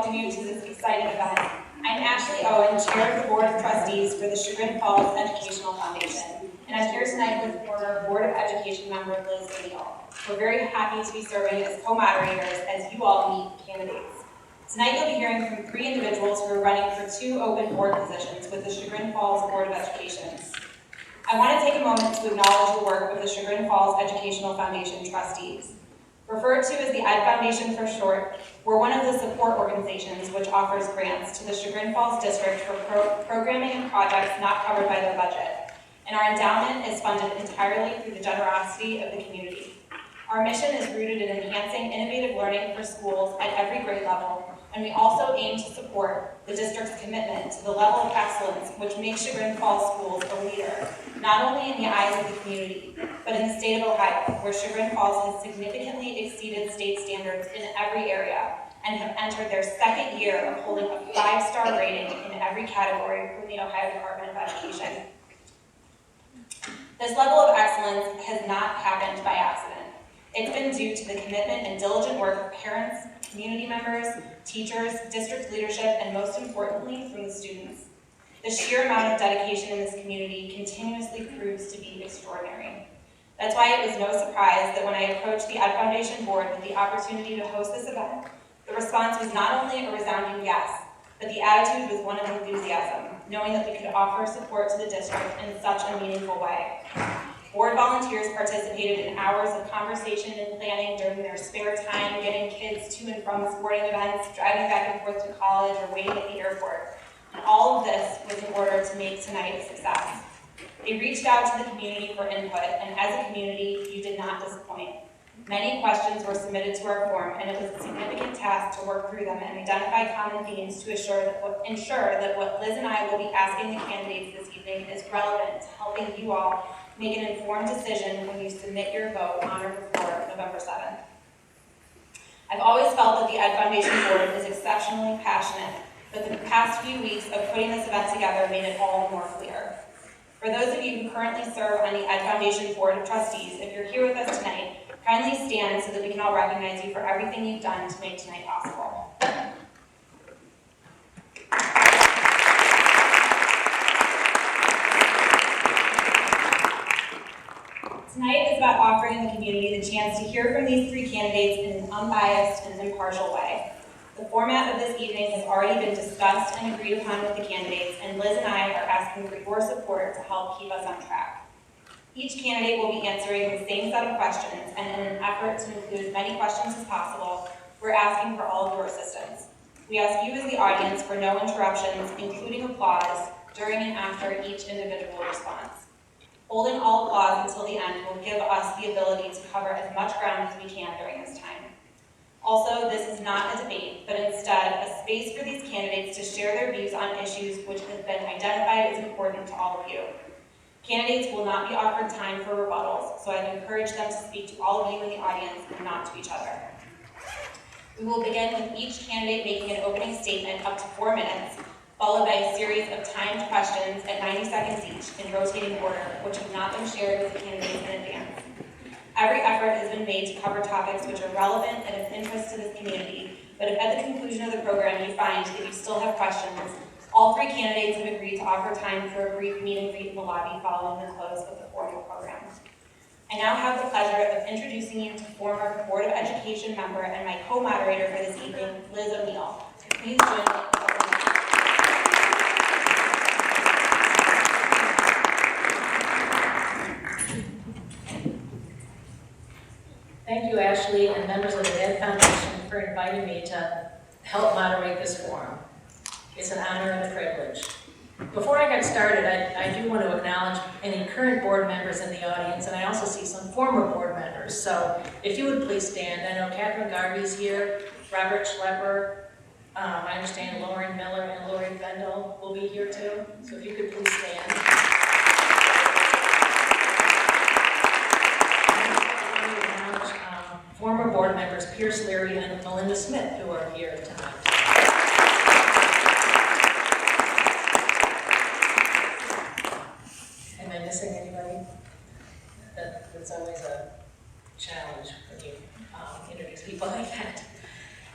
welcome you to this exciting event. I'm Ashley Owen, Chair of the Board of Trustees for the Chagrin Falls Educational Foundation, and I'm here tonight with former Board of Education member Liz Danielle. We're very happy to be serving as co-moderators as you all meet candidates. Tonight you'll be hearing from 3 individuals who are running for 2 open board positions with the Chagrin Falls Board of Education. I want to take a moment to acknowledge the work of the Chagrin Falls Educational Foundation trustees. Referred to as the Ed Foundation for short, we're one of the support organizations which offers grants to the Chagrin Falls District for programming and projects not covered by their budget, and our endowment is funded entirely through the generosity of the community. Our mission is rooted in enhancing innovative learning for schools at every grade level, and we also aim to support the district's commitment to the level of excellence which makes Chagrin Falls schools a leader, not only in the eyes of the community, but in the state of Ohio, where Chagrin Falls has significantly exceeded state standards in every area and have entered their 2nd year of holding a 5-star rating in every category from the Ohio Department of Education. This level of excellence has not happened by accident. It's been due to the commitment and diligent work of parents, community members, teachers, district leadership, and most importantly, from the students. The sheer amount of dedication in this community continuously proves to be extraordinary. That's why it was no surprise that when I approached the Ed Foundation board with the opportunity to host this event, the response was not only a resounding yes, but the attitude was one of enthusiasm, knowing that we could offer support to the district in such a meaningful way. Board volunteers participated in hours of conversation and planning during their spare time, getting kids to and from sporting events, driving back and forth to college, or waiting at the airport. And all of this was in order to make tonight a success. They reached out to the community for input, and as a community, you did not disappoint. Many questions were submitted to our form, and it was a significant task to work through them and identify common themes to ensure that what Liz and I will be asking the candidates this evening is relevant to helping you all make an informed decision when you submit your vote on or before November 7th. I've always felt that the Ed Foundation Board is exceptionally passionate, but the past few weeks of putting this event together made it all the more clear. For those of you who currently serve on the Ed Foundation Board of Trustees, if you're here with us tonight, kindly stand so that we can all recognize you for everything you've done to make tonight possible. Tonight is about offering the community the chance to hear from these 3 candidates in an unbiased and impartial way. The format of this evening has already been discussed and agreed upon with the candidates, and Liz and I are asking for your support to help keep us on track. Each candidate will be answering the same set of questions, and in an effort to include as many questions as possible, we're asking for all of your assistance. We ask you as the audience for no interruptions, including applause, during and after each individual response. Holding all applause until the end will give us the ability to cover as much ground as we can during this time. Also, this is not a debate, but instead a space for these candidates to share their views on issues which have been identified as important to all of you. Candidates will not be offered time for rebuttals, so I'd encourage them to speak to all of you in the audience and not to each other. We will begin with each candidate making an opening statement up to 4 minutes, followed by a series of timed questions at 90 seconds each in rotating order, which have not been shared with the candidates in advance. Every effort has been made to cover topics which are relevant and of interest to this community, but if at the conclusion of the program you find that you still have questions, all 3 candidates have agreed to offer time for a brief meet and greet in the lobby following the close of the formal program. I now have the pleasure of introducing you to former Board of Education member and my co-moderator for this evening, Liz O'Neill. Please join me. Thank you, Ashley, and members of the Ed Foundation for inviting me to help moderate this forum. It's an honor and a privilege. Before I get started, I do want to acknowledge any current board members in the audience, and I also see some former board members. So if you would please stand. I know Catherine Garvey's here, Robert Schlepper, I understand Lauren Miller and Lori Bendel will be here too. So if you could please stand. Former board members Pierce Leary and Melinda Smith, who are here tonight. Am I missing anybody? That's always a challenge when you introduce people like that.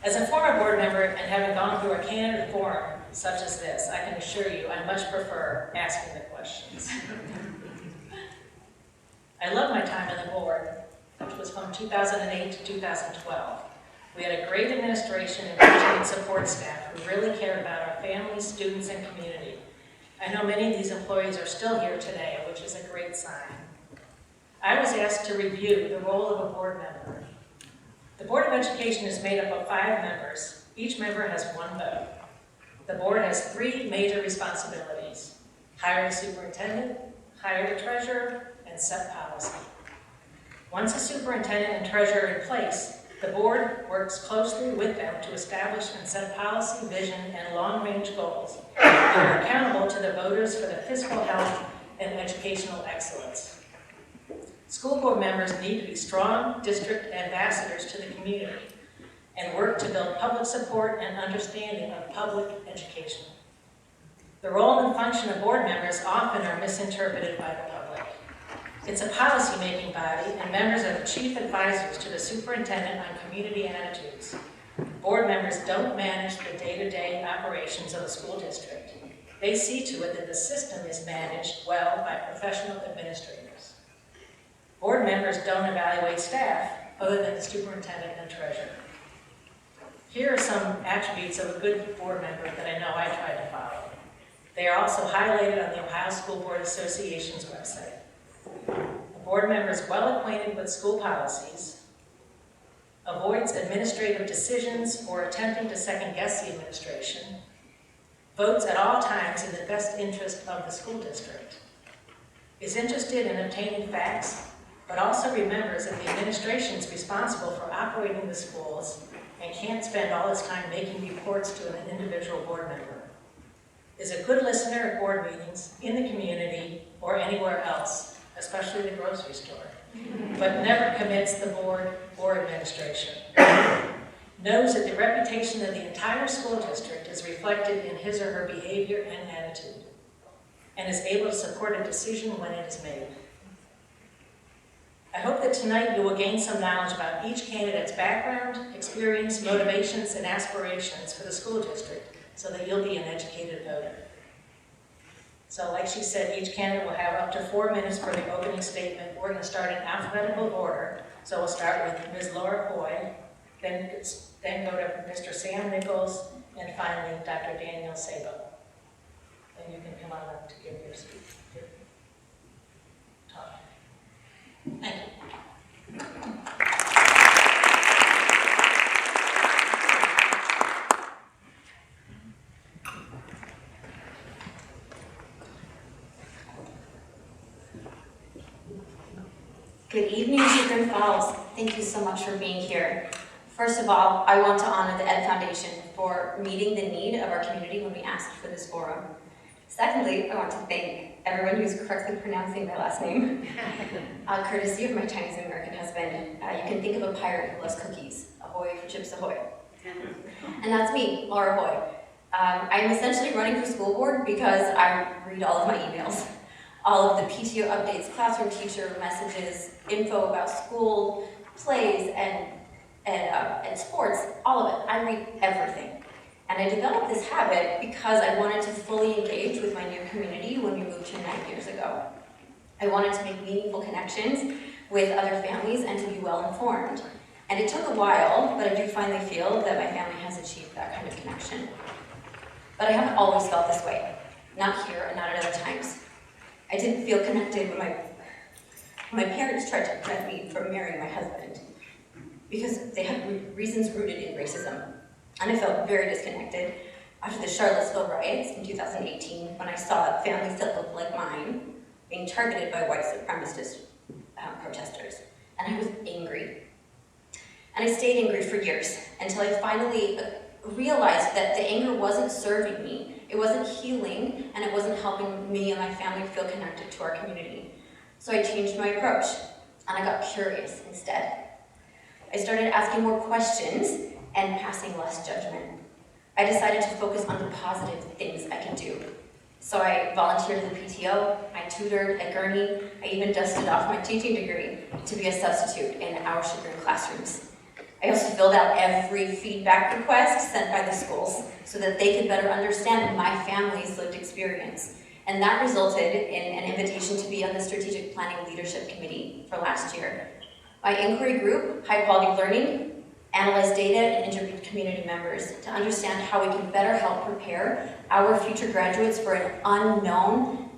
As a former board member and having gone through a candidate forum such as this, I can assure you I much prefer asking the questions. I love my time on the board, which was from 2008 to 2012. We had a great administration and teaching and support staff who really cared about our families, students, and community. I know many of these employees are still here today, which is a great sign. I was asked to review the role of a board member. The Board of Education is made up of 5 members. Each member has 1 vote. The board has 3 major responsibilities: hire a superintendent, hire a treasurer, and set policy. Once a superintendent and treasurer are in place, the board works closely with them to establish and set policy, vision, and long-range goals, and are accountable to the voters for the physical health and educational excellence. School board members need to be strong district ambassadors to the community and work to build public support and understanding of public education. The role and function of board members often are misinterpreted by the public. It's a policy-making body, and members are the chief advisors to the superintendent on community attitudes. Board members don't manage the day-to-day operations of a school district. They see to it that the system is managed well by professional administrators. Board members don't evaluate staff other than the superintendent and treasurer. Here are some attributes of a good board member that I know I try to follow. They are also highlighted on the Ohio School Board Association's website. A board member is well acquainted with school policies, avoids administrative decisions or attempting to second-guess the administration, votes at all times in the best interest of the school district, is interested in obtaining facts, but also remembers that the administration is responsible for operating the schools and can't spend all its time making reports to an individual board member, is a good listener at board meetings, in the community, or anywhere else, especially the grocery store, but never commits the board or administration. Knows that the reputation of the entire school district is reflected in his or her behavior and attitude, and is able to support a decision when it is made. I hope that tonight you will gain some knowledge about each candidate's background, experience, motivations, and aspirations for the school district so that you'll be an educated voter. So like she said, each candidate will have up to 4 minutes for the opening statement. We're going to start in alphabetical order. So we'll start with Ms. Laura Hoy, then go to Mr. Sam Nichols, and finally Dr. Danielle Sabo. Then you can come on up to give your speech. Talk. Thank you. Good evening, Chagrin Falls. Thank you so much for being here. First of all, I want to honor the Ed Foundation for meeting the need of our community when we asked for this forum. Secondly, I want to thank everyone who's correctly pronouncing my last name. Courtesy of my Chinese American husband, you can think of a pirate who loves cookies. Ahoy for Chips Ahoy. And that's me, Laura Hoy. I'm essentially running for school board because I read all of my emails. All of the PTO updates, classroom teacher messages, info about school, plays, and sports, all of it. I read everything. And I developed this habit because I wanted to fully engage with my new community when we moved here 9 years ago. I wanted to make meaningful connections with other families and to be well informed. And it took a while, but I do finally feel that my family has achieved that kind of connection. But I haven't always felt this way. Not here and not at other times. I didn't feel connected when my parents tried to prevent me from marrying my husband because they had reasons rooted in racism. And I felt very disconnected after the Charlottesville riots in 2018 when I saw families that looked like mine being targeted by white supremacist protesters. And I was angry. And I stayed angry for years until I finally realized that the anger wasn't serving me, it wasn't healing, and it wasn't helping me and my family feel connected to our community. So I changed my approach, and I got curious instead. I started asking more questions and passing less judgment. I decided to focus on the positive things I can do. So I volunteered at the PTO, I tutored at Gurney, I even dusted off my teaching degree to be a substitute in our Chagrin classrooms. I also filled out every feedback request sent by the schools so that they could better understand my family's lived experience. And that resulted in an invitation to be on the Strategic Planning Leadership Committee for last year. My inquiry group, High Quality Learning, analyzed data and interviewed community members to understand how we can better help prepare our future graduates for an unknown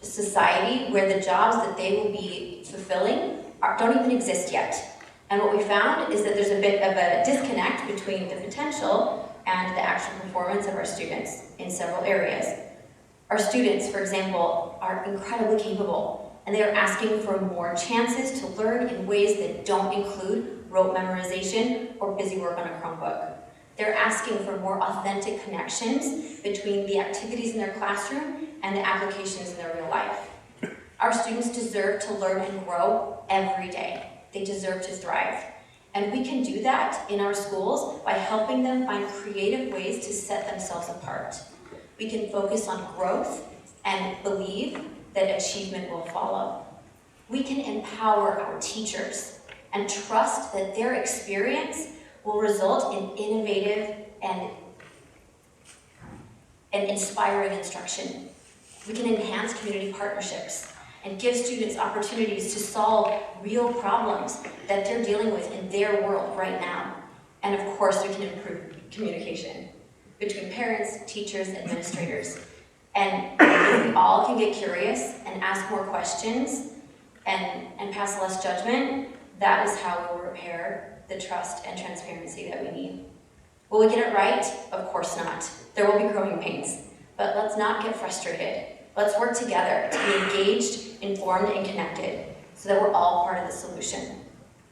society where the jobs that they will be fulfilling don't even exist yet. And what we found is that there's a bit of a disconnect between the potential and the actual performance of our students in several areas. Our students, for example, are incredibly capable, and they are asking for more chances to learn in ways that don't include rote memorization or busy work on a Chromebook. They're asking for more authentic connections between the activities in their classroom and the applications in their real life. Our students deserve to learn and grow every day. They deserve to thrive. And we can do that in our schools by helping them find creative ways to set themselves apart. We can focus on growth and believe that achievement will follow. We can empower our teachers and trust that their experience will result in innovative and inspiring instruction. We can enhance community partnerships and give students opportunities to solve real problems that they're dealing with in their world right now. And of course, we can improve communication between parents, teachers, administrators. And if we all can get curious and ask more questions and pass less judgment, that is how we will repair the trust and transparency that we need. Will we get it right? Of course not. There will be growing pains, but let's not get frustrated. Let's work together to be engaged, informed, and connected so that we're all part of the solution.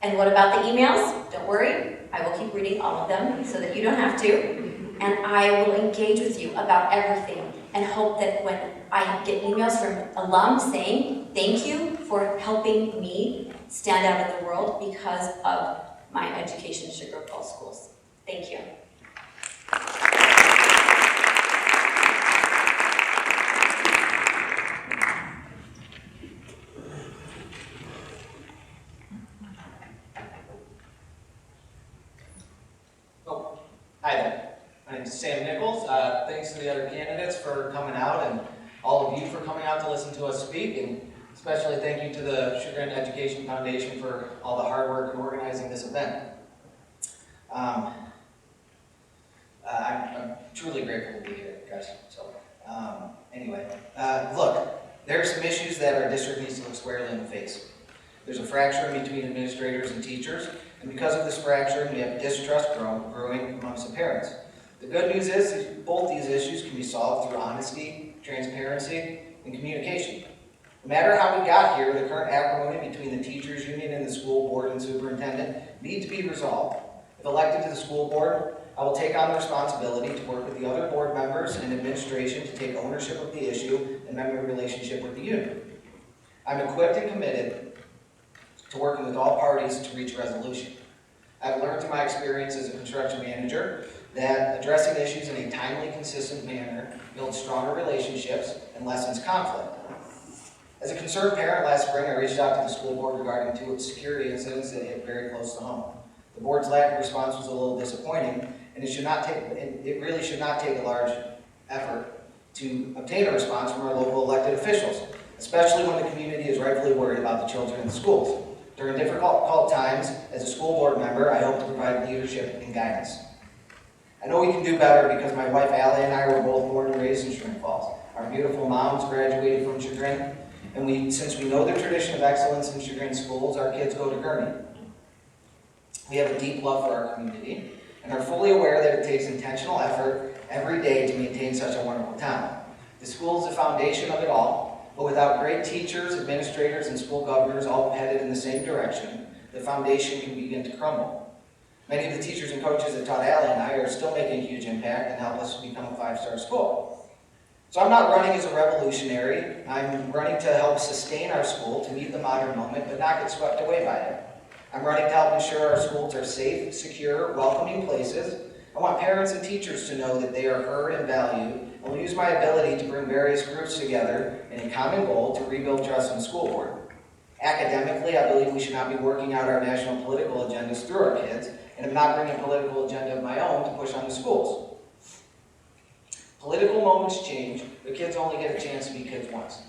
And what about the emails? Don't worry, I will keep reading all of them so that you don't have to. And I will engage with you about everything and hope that when I get emails from alums saying, thank you for helping me stand out in the world because of my education in Sugar Falls schools. Thank you. Hi there, my name is Sam Nichols. Thanks to the other candidates for coming out and all of you for coming out to listen to us speak, and especially thank you to the Chagrin Education Foundation for all the hard work in organizing this event. I'm truly grateful to be here, guys. So anyway, look, there are some issues that our district needs to look squarely in the face. There's a fracturing between administrators and teachers, and because of this fracturing, we have distrust growing amongst the parents. The good news is both these issues can be solved through honesty, transparency, and communication. No matter how we got here, the current acrimony between the teachers union and the school board and superintendent need to be resolved. If elected to the school board, I will take on the responsibility to work with the other board members and administration to take ownership of the issue and mend my relationship with the union. I'm equipped and committed to working with all parties to reach a resolution. I've learned through my experience as a construction manager that addressing issues in a timely, consistent manner builds stronger relationships and lessens conflict. As a concerned parent last spring, I reached out to the school board regarding two security incidents that hit very close to home. The board's lack of response was a little disappointing, and it really should not take a large effort to obtain a response from our local elected officials, especially when the community is rightfully worried about the children in the schools. During difficult times, as a school board member, I hope to provide leadership and guidance. I know we can do better because my wife Allie and I were both born and raised in Chagrin Falls. Our beautiful moms graduated from Chagrin, and since we know the tradition of excellence in Chagrin schools, our kids go to Gurney. We have a deep love for our community and are fully aware that it takes intentional effort every day to maintain such a wonderful town. The school is the foundation of it all. But without great teachers, administrators, and school governors all headed in the same direction, the foundation can begin to crumble. Many of the teachers and coaches that taught Allie and I are still making a huge impact and help us become a 5-star school. So I'm not running as a revolutionary. I'm running to help sustain our school to meet the modern moment, but not get swept away by it. I'm running to help ensure our schools are safe, secure, welcoming places. I want parents and teachers to know that they are heard and valued, and will use my ability to bring various groups together in a common goal to rebuild trust in the school board. Academically, I believe we should not be working out our national political agendas through our kids, and I'm not bringing a political agenda of my own to push on the schools. Political moments change, but kids only get a chance to be kids once.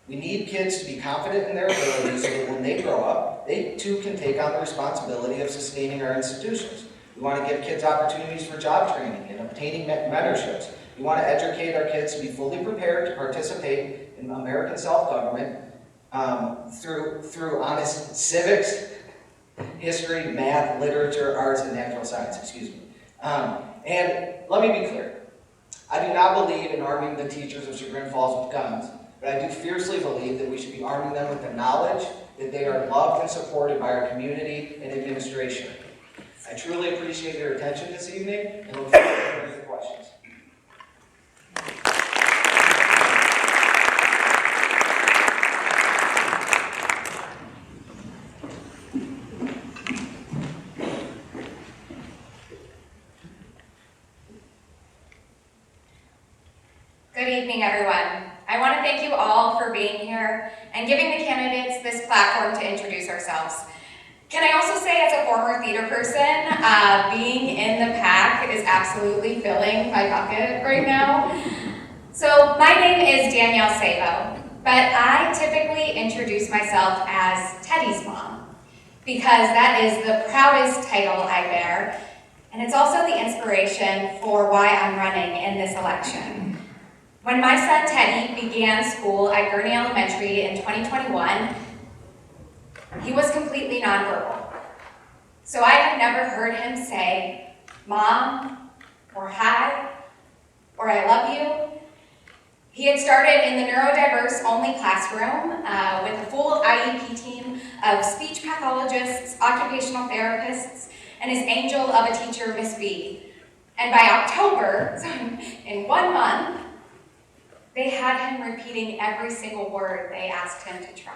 We need kids to be confident in their abilities so that when they grow up, they too can take on the responsibility of sustaining our institutions. We want to give kids opportunities for job training and obtaining mentorships. We want to educate our kids to be fully prepared to participate in American self-government through honest civics, history, math, literature, arts, and natural science, And let me be clear. I do not believe in arming the teachers of Chagrin Falls with guns, but I do fiercely believe that we should be arming them with the knowledge that they are loved and supported by our community and administration. I truly appreciate your attention this evening and look forward to hearing your questions. Good evening, everyone. I want to thank you all for being here and giving the candidates this platform to introduce ourselves. Can I also say, as a former theater person, being in the pack is absolutely filling my bucket right now. So my name is Danielle Sabo, but I typically introduce myself as Teddy's mom because that is the proudest title I bear, and it's also the inspiration for why I'm running in this election. When my son Teddy began school at Gurney Elementary in 2021, he was completely nonverbal. So I had never heard him say, "Mom," or "Hi," or "I love you." He had started in the neurodiverse only classroom with a full IEP team of speech pathologists, occupational therapists, and his angel of a teacher, Miss B. And by October, so in 1 month, they had him repeating every single word they asked him to try.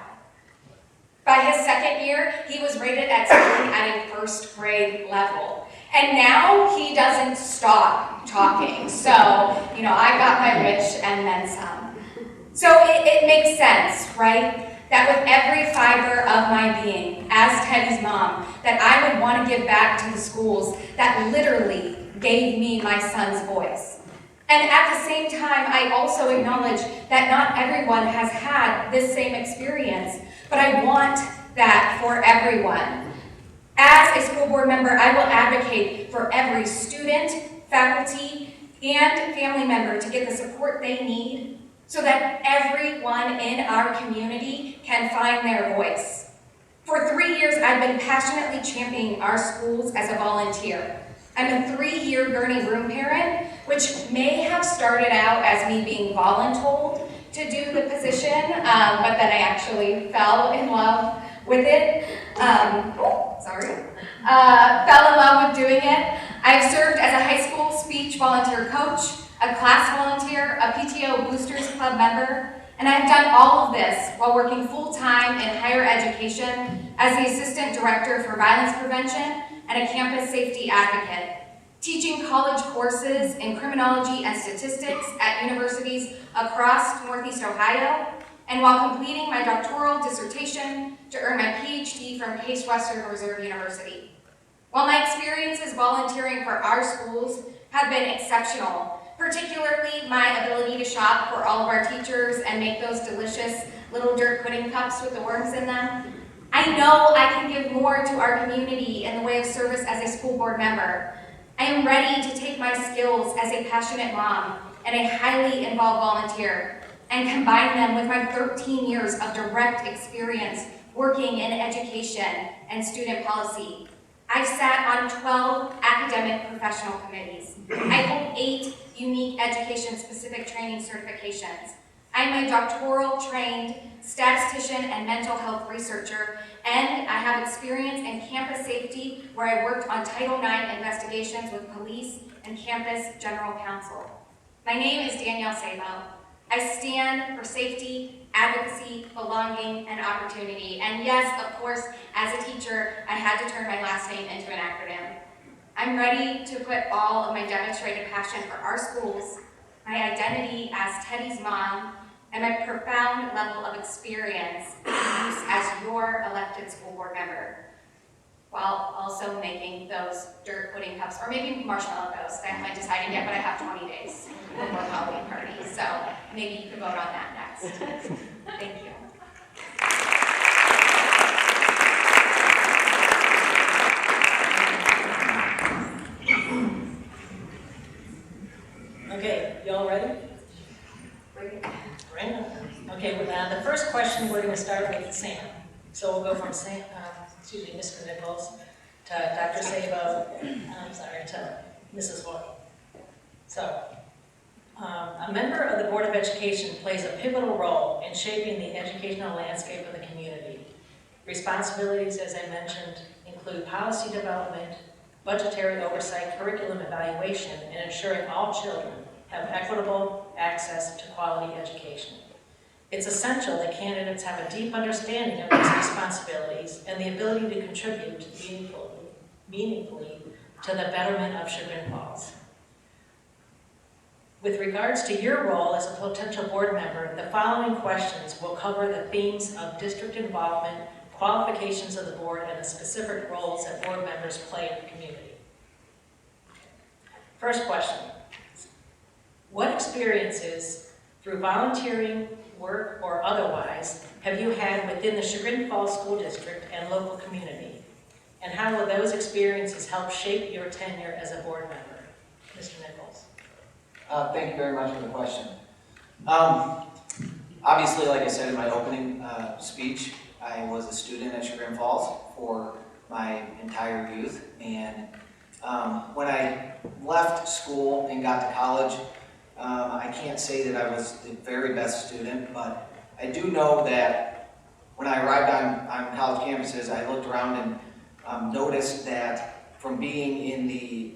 By his second year, he was rated at speaking at a first grade level. And now he doesn't stop talking. So, I got my wish and then some. So it makes sense, right? That with every fiber of my being, as Teddy's mom, that I would want to give back to the schools that literally gave me my son's voice. And at the same time, I also acknowledge that not everyone has had this same experience, but I want that for everyone. As a school board member, I will advocate for every student, faculty, and family member to get the support they need so that everyone in our community can find their voice. For 3 years, I've been passionately championing our schools as a volunteer. I'm a 3-year Gurney room parent, which may have started out as me being voluntold to do the position, but then I actually fell in love with it. Fell in love with doing it. I've served as a high school speech volunteer coach, a class volunteer, a PTO Boosters Club member, and I've done all of this while working full-time in higher education as the Assistant Director for Violence Prevention and a campus safety advocate, teaching college courses in criminology and statistics at universities across Northeast Ohio, and while completing my doctoral dissertation to earn my PhD from Case Western Reserve University. While my experiences volunteering for our schools have been exceptional, particularly my ability to shop for all of our teachers and make those delicious little dirt pudding cups with the worms in them, I know I can give more to our community in the way of service as a school board member. I am ready to take my skills as a passionate mom and a highly involved volunteer and combine them with my 13 years of direct experience working in education and student policy. I've sat on 12 academic professional committees. I hold 8 unique education-specific training certifications. I'm a doctoral-trained statistician and mental health researcher, and I have experience in campus safety where I worked on Title IX investigations with police and campus general counsel. My name is Danielle Sabo. I stand for safety, advocacy, belonging, and opportunity. And yes, of course, as a teacher, I had to turn my last name into an acronym. I'm ready to put all of my demonstrated passion for our schools, my identity as Teddy's mom, and my profound level of experience as your elected school board member, while also making those dirt pudding cups, or maybe marshmallow ghosts. I haven't decided yet, but I have 20 days before Halloween party, so maybe you can vote on that next. Thank you. Okay, y'all ready? Ready. Okay, well, the first question, we're going to start with Sam. So we'll go from Sam, Mr. Nichols, to Dr. Sabo, to Mrs. Hoy. So, a member of the Board of Education plays a pivotal role in shaping the educational landscape of the community. Responsibilities, as I mentioned, include policy development, budgetary oversight, curriculum evaluation, and ensuring all children have equitable access to quality education. It's essential that candidates have a deep understanding of these responsibilities and the ability to contribute meaningfully to the betterment of Chagrin Falls. With regards to your role as a potential board member, the following questions will cover the themes of district involvement, qualifications of the board, and the specific roles that board members play in the community. First question. What experiences, through volunteering, work, or otherwise, have you had within the Chagrin Falls School District and local community? And how will those experiences help shape your tenure as a board member? Mr. Nichols. Thank you very much for the question. Obviously, like I said in my opening speech, I was a student at Chagrin Falls for my entire youth. And when I left school and got to college, I can't say that I was the very best student, but I do know that when I arrived on college campuses, I looked around and noticed that from being in the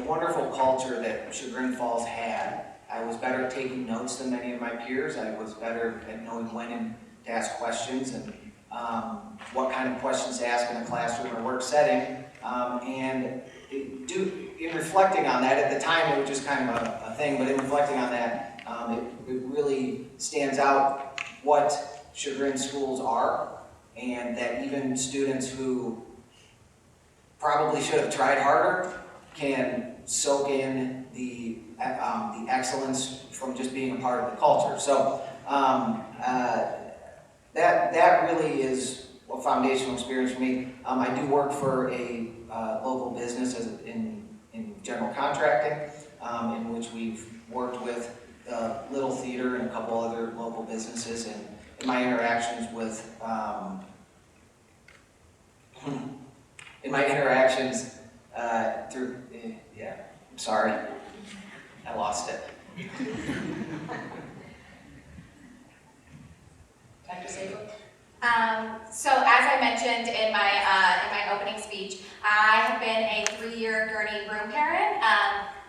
wonderful culture that Chagrin Falls had, I was better at taking notes than many of my peers. I was better at knowing when to ask questions and what kind of questions to ask in a classroom or work setting. In reflecting on that, at the time it was just kind of a thing, but in reflecting on that, it really stands out what Chagrin schools are, and that even students who probably should have tried harder can soak in the excellence from just being a part of the culture. So that really is a foundational experience for me. I do work for a local business in general contracting, in which we've worked with Little Theater and a couple other local businesses, and in my interactions with I'm sorry, I lost it. Dr. Sabo? So as I mentioned in my opening speech, I have been a 3-year Gurney room parent.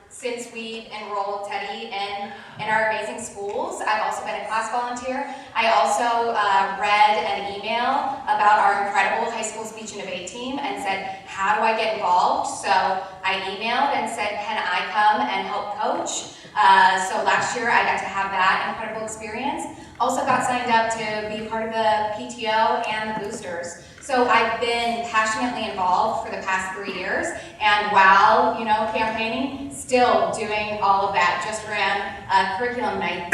Since we've enrolled Teddy in our amazing schools, I've also been a class volunteer. I also read an email about our incredible high school speech and debate team and said, how do I get involved? So I emailed and said, can I come and help coach? So last year I got to have that incredible experience. Also got signed up to be part of the PTO and the boosters. So I've been passionately involved for the past 3 years, and while, campaigning, still doing all of that. Just ran a curriculum night,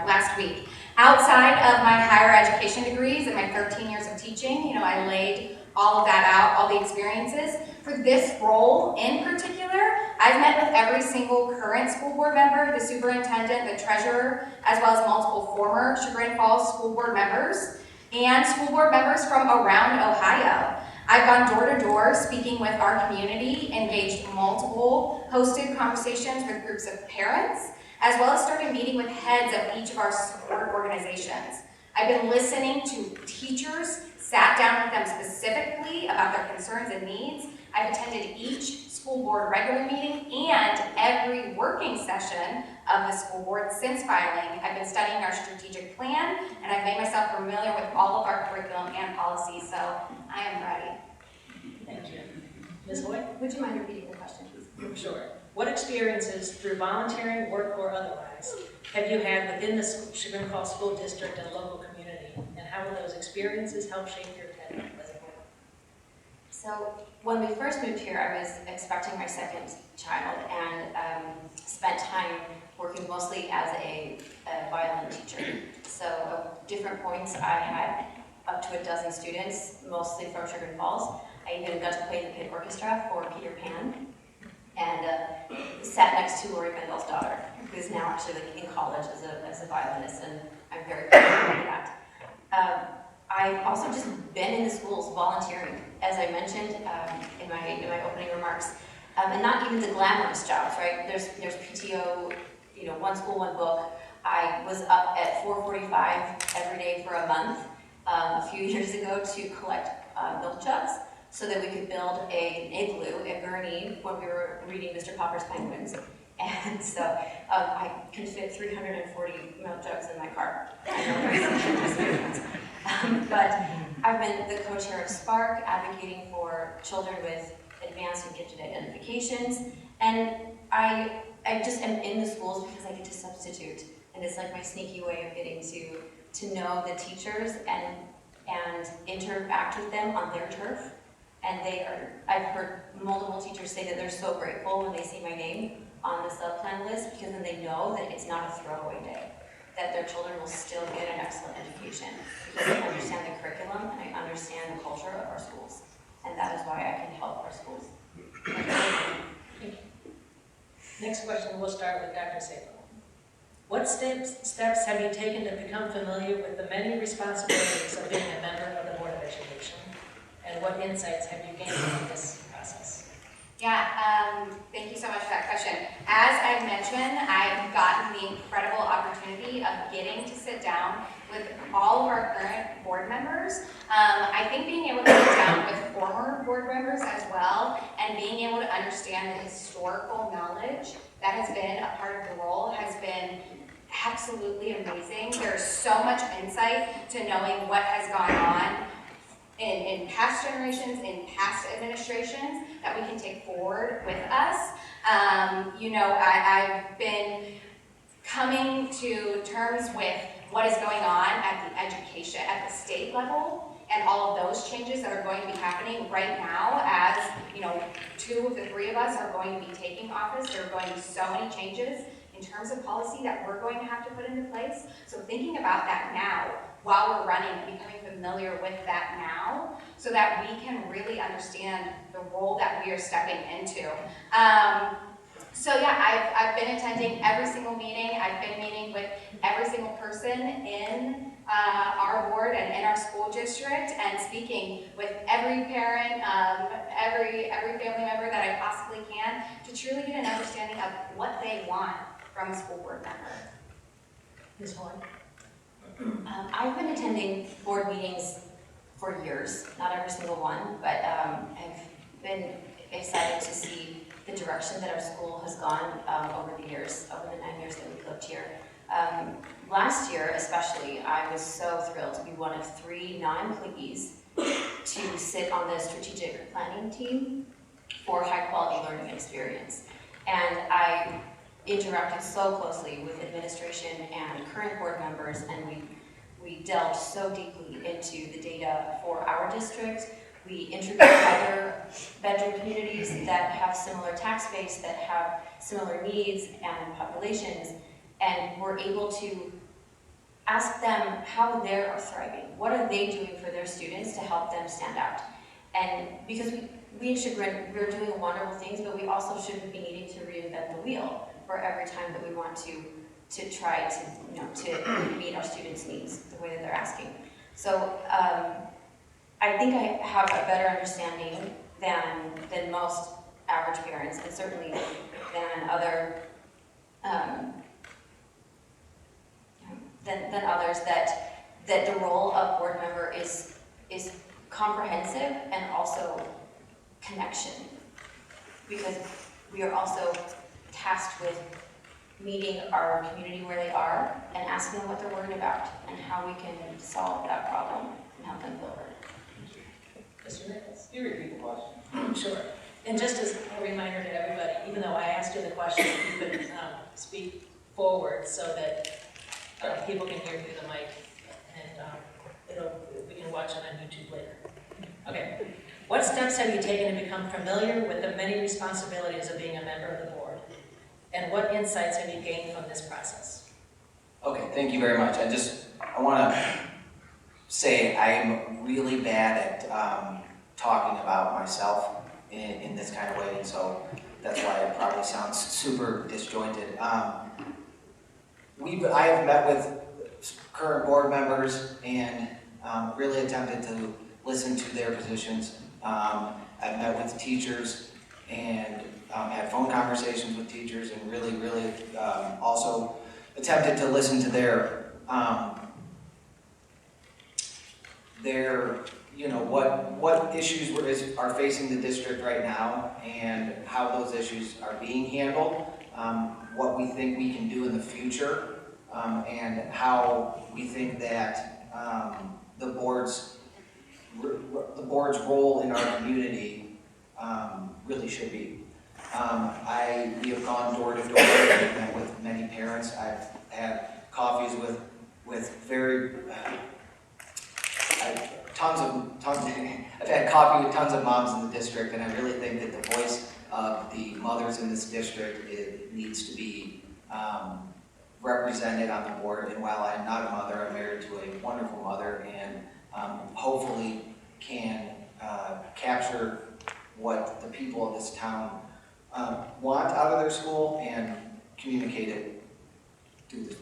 last week. Outside of my higher education degrees and my 13 years of teaching, I laid all of that out, all the experiences. For this role in particular, I've met with every single current school board member, the superintendent, the treasurer, as well as multiple former Chagrin Falls school board members, and school board members from around Ohio. I've gone door to door speaking with our community, engaged multiple hosted conversations with groups of parents, as well as started meeting with heads of each of our support organizations. I've been listening to teachers, sat down with them specifically about their concerns and needs. I've attended each school board regular meeting and every working session of the school board since filing. I've been studying our strategic plan, and I've made myself familiar with all of our curriculum and policies, so I am ready. Thank you. Ms. Hoy? Would you mind repeating the question, please? Sure. What experiences, through volunteering, work, or otherwise, have you had within the Chagrin Falls School District and local community? And how will those experiences help shape your tenure as a board? So when we first moved here, I was expecting my second child and spent time working mostly as a violin teacher. So at different points, I had up to a dozen students, mostly from Chagrin Falls. I even got to play in the pit orchestra for Peter Pan, and sat next to Lori Bendel's daughter, who's now actually like in college as a violinist, and I'm very proud of that. I've also just been in the schools volunteering, as I mentioned in my opening remarks, and not even the glamorous jobs, right? There's PTO, one school, one book. I was up at 4:45 every day for a month a few years ago to collect milk jugs so that we could build an igloo at Gurnee when we were reading Mr. Popper's Penguins. And so I can fit 340 milk jugs in my car. But I've been the co-chair of Spark, advocating for children with advanced and gifted identifications. And I just am in the schools because I get to substitute. And it's like my sneaky way of getting to know the teachers and interact with them on their turf. And I've heard multiple teachers say that they're so grateful when they see my name on the sub-plan list, because then they know that it's not a throwaway day, that their children will still get an excellent education, because I understand the curriculum and I understand the culture of our schools. And that is why I can help our schools. Thank you. Next question, we'll start with Dr. Sabo. What steps have you taken to become familiar with the many responsibilities of being a member of the Board of Education? And what insights have you gained from this process? Yeah, thank you so much for that question. As I mentioned, I've gotten the incredible opportunity of getting to sit down with all of our current board members. I think being able to sit down with former board members as well, and being able to understand the historical knowledge that has been a part of the role has been absolutely amazing. There's so much insight to knowing what has gone on in past generations, in past administrations, that we can take forward with us. I've been coming to terms with what is going on at the education, at the state level, and all of those changes that are going to be happening right now as, two of the three of us are going to be taking office. There are going to be so many changes in terms of policy that we're going to have to put into place. So thinking about that now, while we're running, and becoming familiar with that now, so that we can really understand the role that we are stepping into. I've been attending every single meeting. I've been meeting with every single person in our board and in our school district, and speaking with every parent, every family member that I possibly can, to truly get an understanding of what they want from a school board member. Ms. Horn? I've been attending board meetings for years, not every single one, but I've been excited to see the direction that our school has gone over the years, over the 9 years that we've lived here. Last year, especially, I was so thrilled to be one of 3 non-employees to sit on the strategic planning team for high-quality learning experience. And I interacted so closely with administration and current board members, and we delved so deeply into the data for our district. We interviewed other bedroom communities that have similar tax base, that have similar needs and populations, and we're able to ask them how they are thriving. What are they doing for their students to help them stand out? And because we in Chagrin, we're doing wonderful things, but we also shouldn't be needing to reinvent the wheel for every time that we want to try to meet our students' needs the way that they're asking. So I think I have a better understanding than most average parents, and certainly than other than others, that the role of board member is comprehensive and also connection, because we are also tasked with meeting our community where they are and asking them what they're worried about and how we can solve that problem and help them feel heard. Mr. Nichols? Can you repeat the question? Sure. And just as a reminder to everybody, even though I asked you the question, you could speak forward so that people can hear through the mic, and we can watch it on YouTube later. Okay. What steps have you taken to become familiar with the many responsibilities of being a member of the board? And what insights have you gained from this process? Okay, thank you very much. I want to say I'm really bad at talking about myself in this kind of way, and so that's why it probably sounds super disjointed. I have met with current board members and really attempted to listen to their positions. I've met with teachers and had phone conversations with teachers, and really also attempted to listen to their what issues are facing the district right now and how those issues are being handled, what we think we can do in the future, and how we think that the board's role in our community really should be. We have gone door to door. I've met with many parents. I've had coffees with very I've had coffee with tons of moms in the district, and I really think that the voice of the mothers in this district needs to be represented on the board. And while I'm not a mother, I'm married to a wonderful mother, and hopefully can capture what the people of this town want out of their school and communicate it through the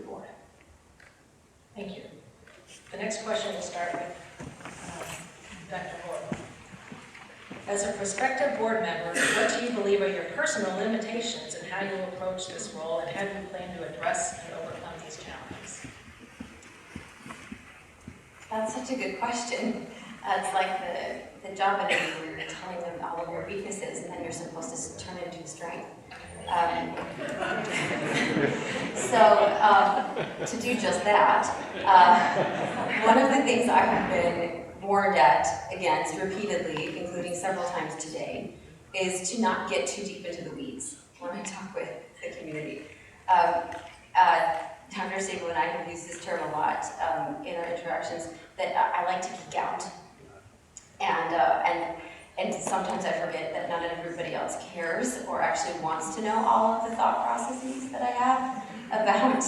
board. Thank you. The next question will start with Dr. Gordon. As a prospective board member, what do you believe are your personal limitations and how you will approach this role, and how do you plan to address and overcome these challenges? That's such a good question. It's like the job interview where you're telling them all of your weaknesses and then you're supposed to turn it into a strength. To do just that, one of the things I have been warned against repeatedly, including several times today, is to not get too deep into the weeds when I talk with the community. Dr. Sabo and I have used this term a lot in our interactions, that I like to geek out. And sometimes I forget that not everybody else cares or actually wants to know all of the thought processes that I have about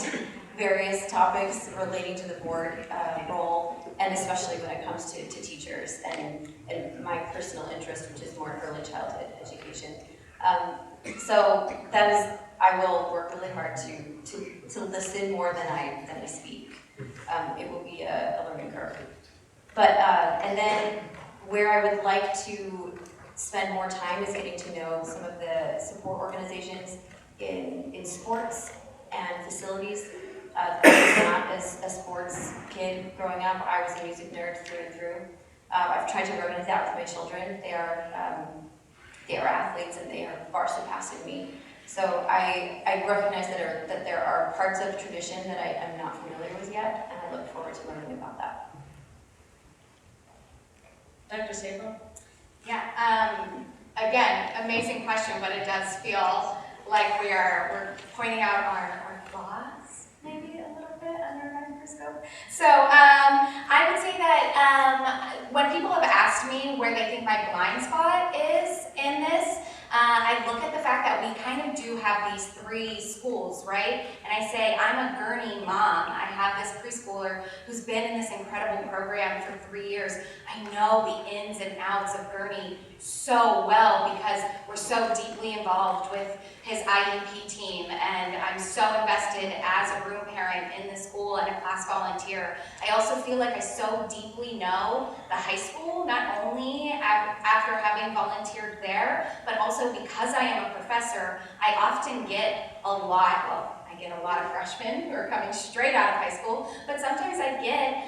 various topics relating to the board role, and especially when it comes to teachers and my personal interest, which is more early childhood education. So that is, I will work really hard to listen more than I speak. It will be a learning curve. But, and then where I would like to spend more time is getting to know some of the support organizations in sports and facilities. I was not a sports kid growing up. I was a music nerd through and through. I've tried to recognize that with my children. They are athletes and they are far surpassing me. So I recognize that there are parts of tradition that I am not familiar with yet, and I look forward to learning about that. Dr. Sabo? Yeah, again, amazing question, but it does feel like we're pointing out our flaws, maybe a little bit under a microscope. So I would say that when people have asked me where they think my blind spot is in this, I look at the fact that we kind of do have these three schools, right? And I say, I'm a Gurney mom. I have this preschooler who's been in this incredible program for 3 years. I know the ins and outs of Gurney so well because we're so deeply involved with his IEP team, and I'm so invested as a room parent in the school and a class volunteer. I also feel like I so deeply know the high school, not only after having volunteered there, but also because I am a professor. I often get a lot of freshmen who are coming straight out of high school, but sometimes I get,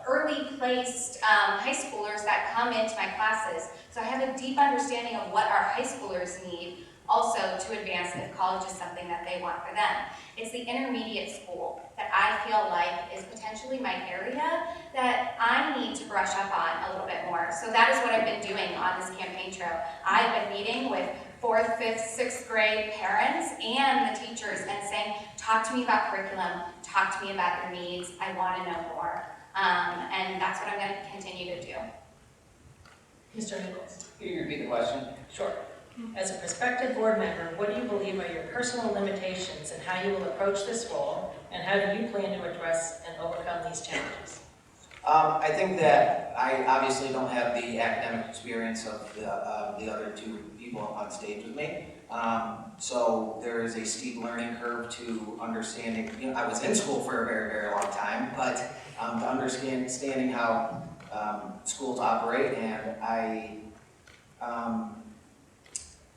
early placed high schoolers that come into my classes. So I have a deep understanding of what our high schoolers need also to advance if college is something that they want for them. It's the intermediate school that I feel like is potentially my area that I need to brush up on a little bit more. So that is what I've been doing on this campaign trail. I've been meeting with 4th, 5th, 6th grade parents and the teachers and saying, talk to me about curriculum, talk to me about your needs, I want to know more. And that's what I'm going to continue to do. Mr. Nichols? Can you repeat the question? Sure. As a prospective board member, what do you believe are your personal limitations and how you will approach this role, and how do you plan to address and overcome these challenges? I think that I obviously don't have the academic experience of the other two people on stage with me. So there is a steep learning curve to understanding, I was in school for a very, very long time, but to understanding how schools operate, and I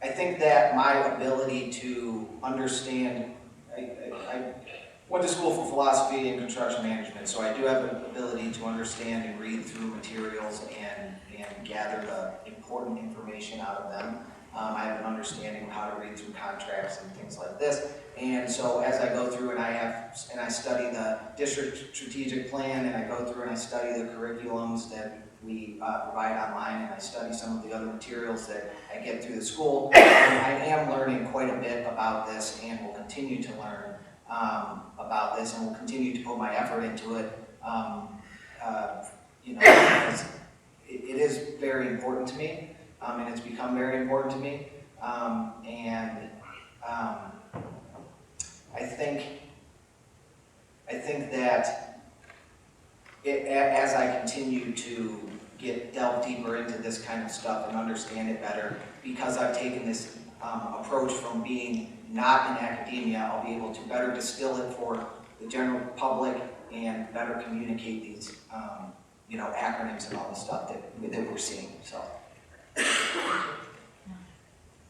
think that my ability to understand, I went to school for philosophy and construction management, so I do have an ability to understand and read through materials and gather the important information out of them. I have an understanding of how to read through contracts and things like this. And so as I go through and I study the district strategic plan, and I go through and I study the curriculums that we provide online, and I study some of the other materials that I get through the school, and I am learning quite a bit about this, and will continue to learn about this, and will continue to put my effort into it, because it is very important to me, and it's become very important to me, and I think that as I continue to delve deeper into this kind of stuff and understand it better, because I've taken this approach from being not in academia, I'll be able to better distill it for the general public and better communicate these, acronyms and all the stuff that we're seeing. So,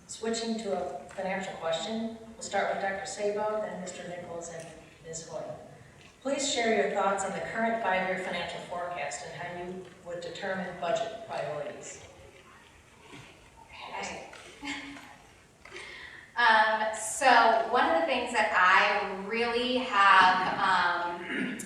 Switching to a financial question, we'll start with Dr. Sabo, then Mr. Nichols, and Ms. Hoyle. Please share your thoughts on the current 5-year financial forecast and how you would determine budget priorities. Okay. So one of the things that I really have,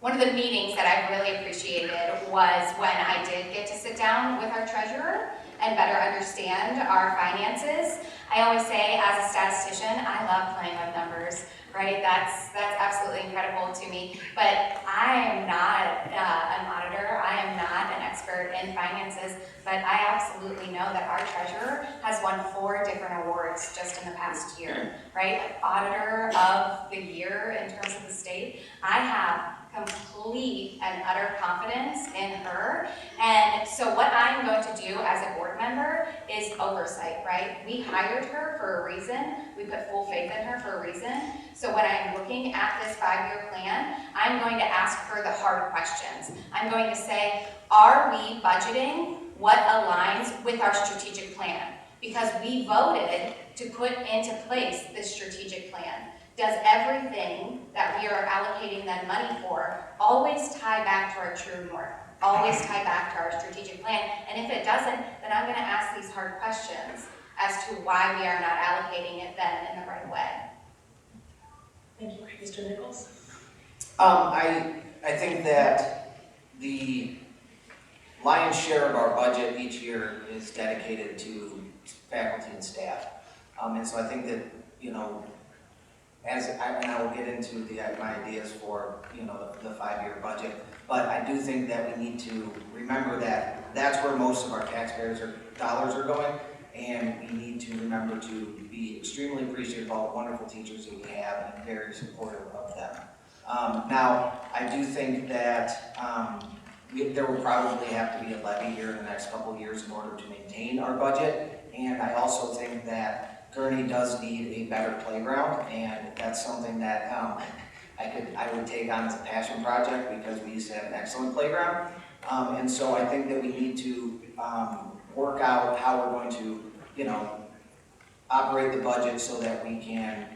one of the meetings that I really appreciated was when I did get to sit down with our treasurer and better understand our finances. I always say, as a statistician, I love playing with numbers, right? That's absolutely incredible to me. But I am not an auditor. I am not an expert in finances. But I absolutely know that our treasurer has won 4 different awards just in the past year, right? Auditor of the year in terms of the state. I have complete and utter confidence in her. And so what I'm going to do as a board member is oversight, right? We hired her for a reason. We put full faith in her for a reason. So when I'm looking at this 5-year plan, I'm going to ask her the hard questions. I'm going to say, are we budgeting what aligns with our strategic plan? Because we voted to put into place this strategic plan. Does everything that we are allocating that money for always tie back to our true north? Always tie back to our strategic plan? And if it doesn't, then I'm going to ask these hard questions as to why we are not allocating it then in the right way. Thank you. Mr. Nichols? I think that the lion's share of our budget each year is dedicated to faculty and staff. And so I think that, and I will get into my ideas for, the 5-year budget, but I do think that we need to remember that that's where most of our taxpayers' dollars are going, and we need to remember to be extremely appreciative of all the wonderful teachers that we have and very supportive of them. Now, I do think that there will probably have to be a levy here in the next couple of years in order to maintain our budget, and I also think that Gurney does need a better playground, and that's something that I would take on as a passion project, because we used to have an excellent playground. And so I think that we need to work out how we're going to, operate the budget so that we can,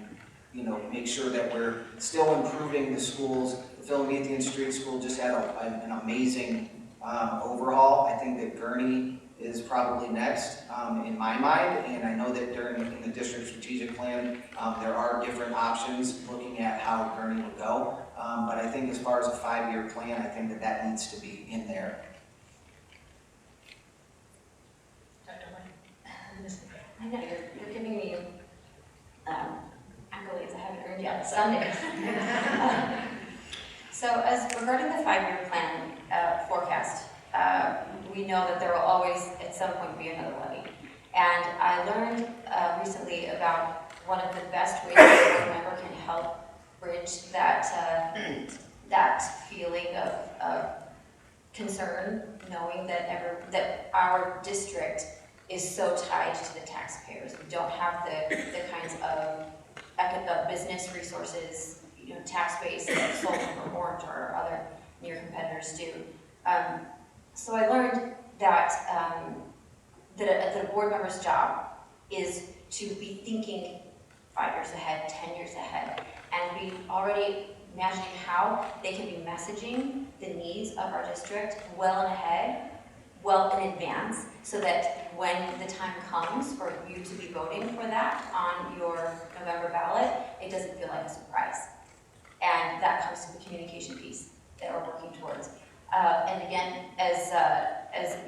make sure that we're still improving the schools. The Philadelphia Street School just had an amazing overhaul. I think that Gurney is probably next in my mind, and I know that in the district strategic plan, there are different options looking at how Gurney would go, but I think as far as a 5-year plan, I think that needs to be in there. Dr. White? I know you're Someday. So as regarding the 5-year plan forecast, we know that there will always at some point be another levy. And I learned recently about one of the best ways that a board member can help bridge that feeling of concern, knowing that our district is so tied to the taxpayers. We don't have the kinds of business resources, tax base that Sullivan or Orange or other near competitors do. So I learned that that a board member's job is to be thinking 5 years ahead, 10 years ahead, and be already imagining how they can be messaging the needs of our district well ahead, well in advance, so that when the time comes for you to be voting for that on your November ballot, it doesn't feel like a surprise. And that comes to the communication piece that we're working towards. And again, as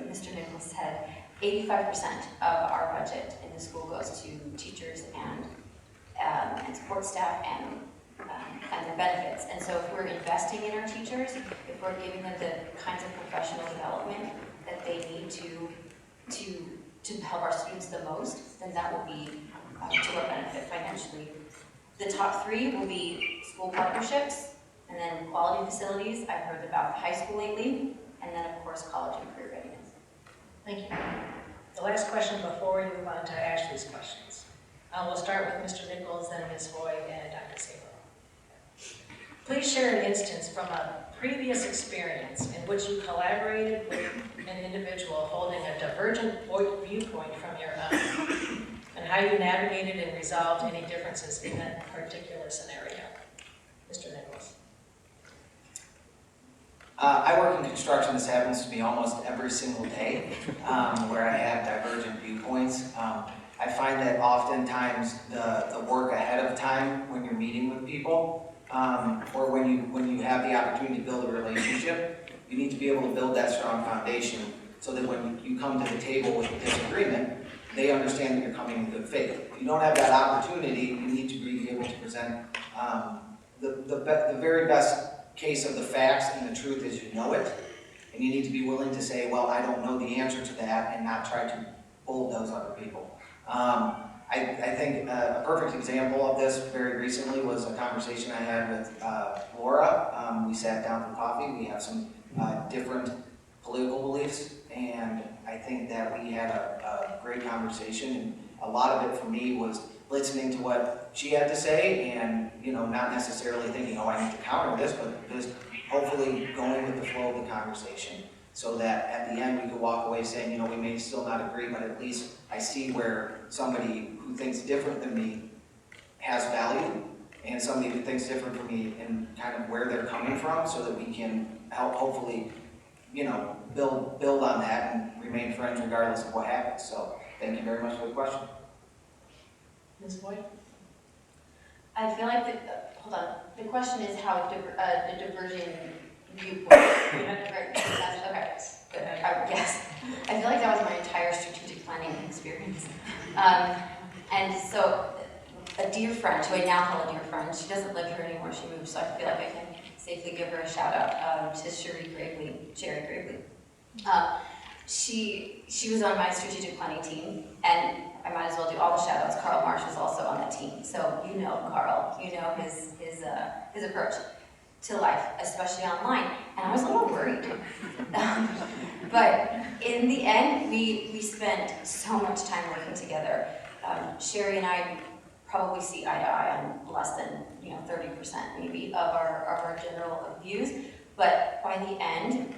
Mr. Nichols said, 85% of our budget in the school goes to teachers and support staff and their benefits. And so if we're investing in our teachers, if we're giving them the kinds of professional development that they need to help our students the most, then that will be to our benefit financially. The top 3 will be school partnerships, and then quality facilities. I've heard about high school lately, and then of course college and career readiness. Thank you. The last question before we move on to Ashley's questions. We'll start with Mr. Nichols, then Ms. Hoy, and Dr. Sabo. Please share an instance from a previous experience in which you collaborated with an individual holding a divergent viewpoint from your own, and how you navigated and resolved any differences in that particular scenario. Mr. Nichols. I work in construction. This happens to me almost every single day, where I have divergent viewpoints. I find that oftentimes the work ahead of time when you're meeting with people, or when you have the opportunity to build a relationship, you need to be able to build that strong foundation so that when you come to the table with a disagreement, they understand that you're coming in good faith. If you don't have that opportunity, you need to be able to present the very best case of the facts and the truth as you know it, and you need to be willing to say, well, I don't know the answer to that, and not try to bulldoze other people. I think a perfect example of this very recently was a conversation I had with Laura. We sat down for coffee. We have some different political beliefs, and I think that we had a great conversation, and a lot of it for me was listening to what she had to say, and not necessarily thinking, oh, I need to counter this, but just hopefully going with the flow of the conversation, so that at the end we could walk away saying, we may still not agree, but at least I see where somebody who thinks different than me has value, and somebody who thinks different from me, and kind of where they're coming from, so that we can help hopefully, build on that and remain friends regardless of what happens. So thank you very much for the question. Ms. Boyd? I feel like the question is how the diverging viewpoint. Okay, good. Yes. I feel like that was my entire strategic planning experience. And so a dear friend, who I now call a dear friend, she doesn't live here anymore, she moved, so I feel like I can safely give her a shout out to Sherry Gravely. She was on my strategic planning team, and I might as well do all the shout outs. Carl Marsh was also on that team, so Carl, his approach to life, especially online, and I was a little worried. But in the end, we spent so much time working together. Sherry and I probably see eye to eye on less than 30% maybe of our general views, but by the end,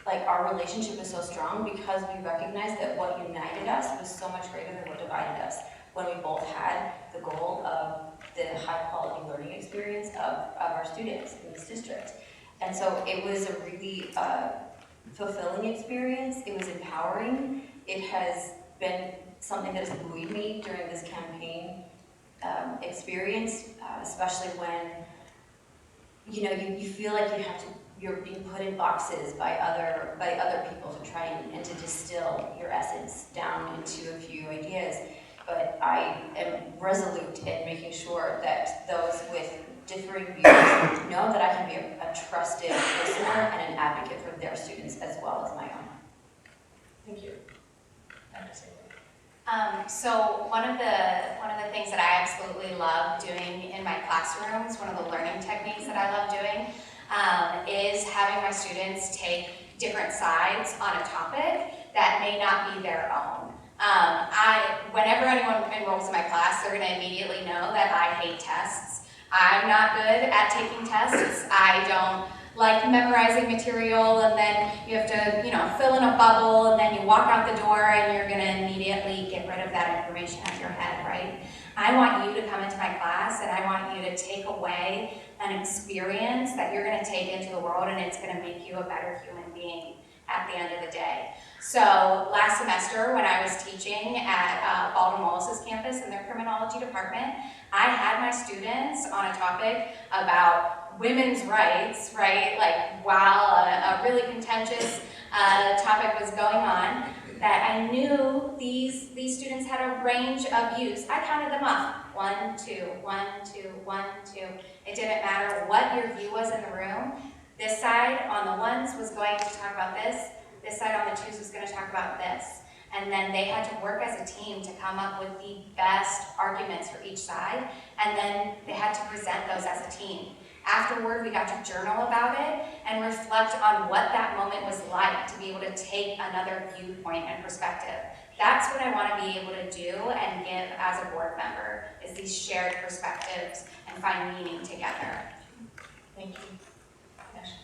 our relationship is so strong because we recognized that what united us was so much greater than what divided us, when we both had the goal of the high quality learning experience of our students in this district. And so it was a really fulfilling experience. It was empowering. It has been something that has buoyed me during this campaign experience, especially when you feel like you're being put in boxes by other people to try and to distill your essence down into a few ideas. But I am resolute in making sure that those with differing views know that I can be a trusted listener and an advocate for their students as well as my own. Thank you. Dr. Sabo. So one of the things that I absolutely love doing in my classrooms, one of the learning techniques that I love doing, is having my students take different sides on a topic that may not be their own. Whenever anyone enrolls in my class, they're going to immediately know that I hate tests. I'm not good at taking tests. I don't like memorizing material and then you have to, fill in a bubble and then you walk out the door and you're going to immediately get rid of that information out of your head, right? I want you to come into my class and I want you to take away an experience that you're going to take into the world and it's going to make you a better human being at the end of the day. So last semester when I was teaching at Baldwin Wallace's campus in their criminology department, I had my students on a topic about women's rights, right? Like while a really contentious topic was going on, that I knew these students had a range of views. I counted them off. 1, 2, 1, 2, 1, 2. It didn't matter what your view was in the room. This side on the ones was going to talk about this. This side on the twos was going to talk about this. And then they had to work as a team to come up with the best arguments for each side. And then they had to present those as a team. Afterward, we got to journal about it and reflect on what that moment was like to be able to take another viewpoint and perspective. That's what I want to be able to do and give as a board member, is these shared perspectives and find meaning together. Thank you. Ashley.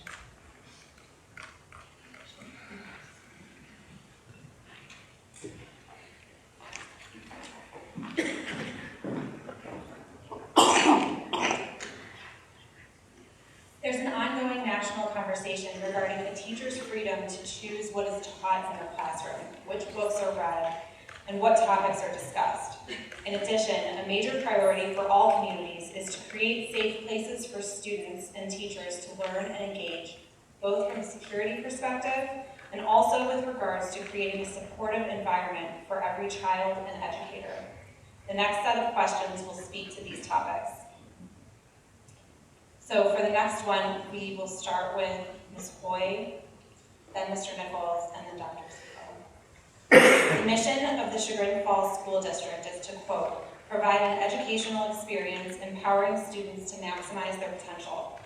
There's an ongoing national conversation regarding a teacher's freedom to choose what is taught in their classroom, which books are read, and what topics are discussed. In addition, a major priority for all communities is to create safe places for students and teachers to learn and engage, both from a security perspective and also with regards to creating a supportive environment for every child and educator. The next set of questions will speak to these topics. So for the next one, we will start with Ms. Hoy, then Mr. Nichols, and then Dr. Sabo. The mission of the Chagrin Falls School District is to, quote, provide an educational experience empowering students to maximize their potential.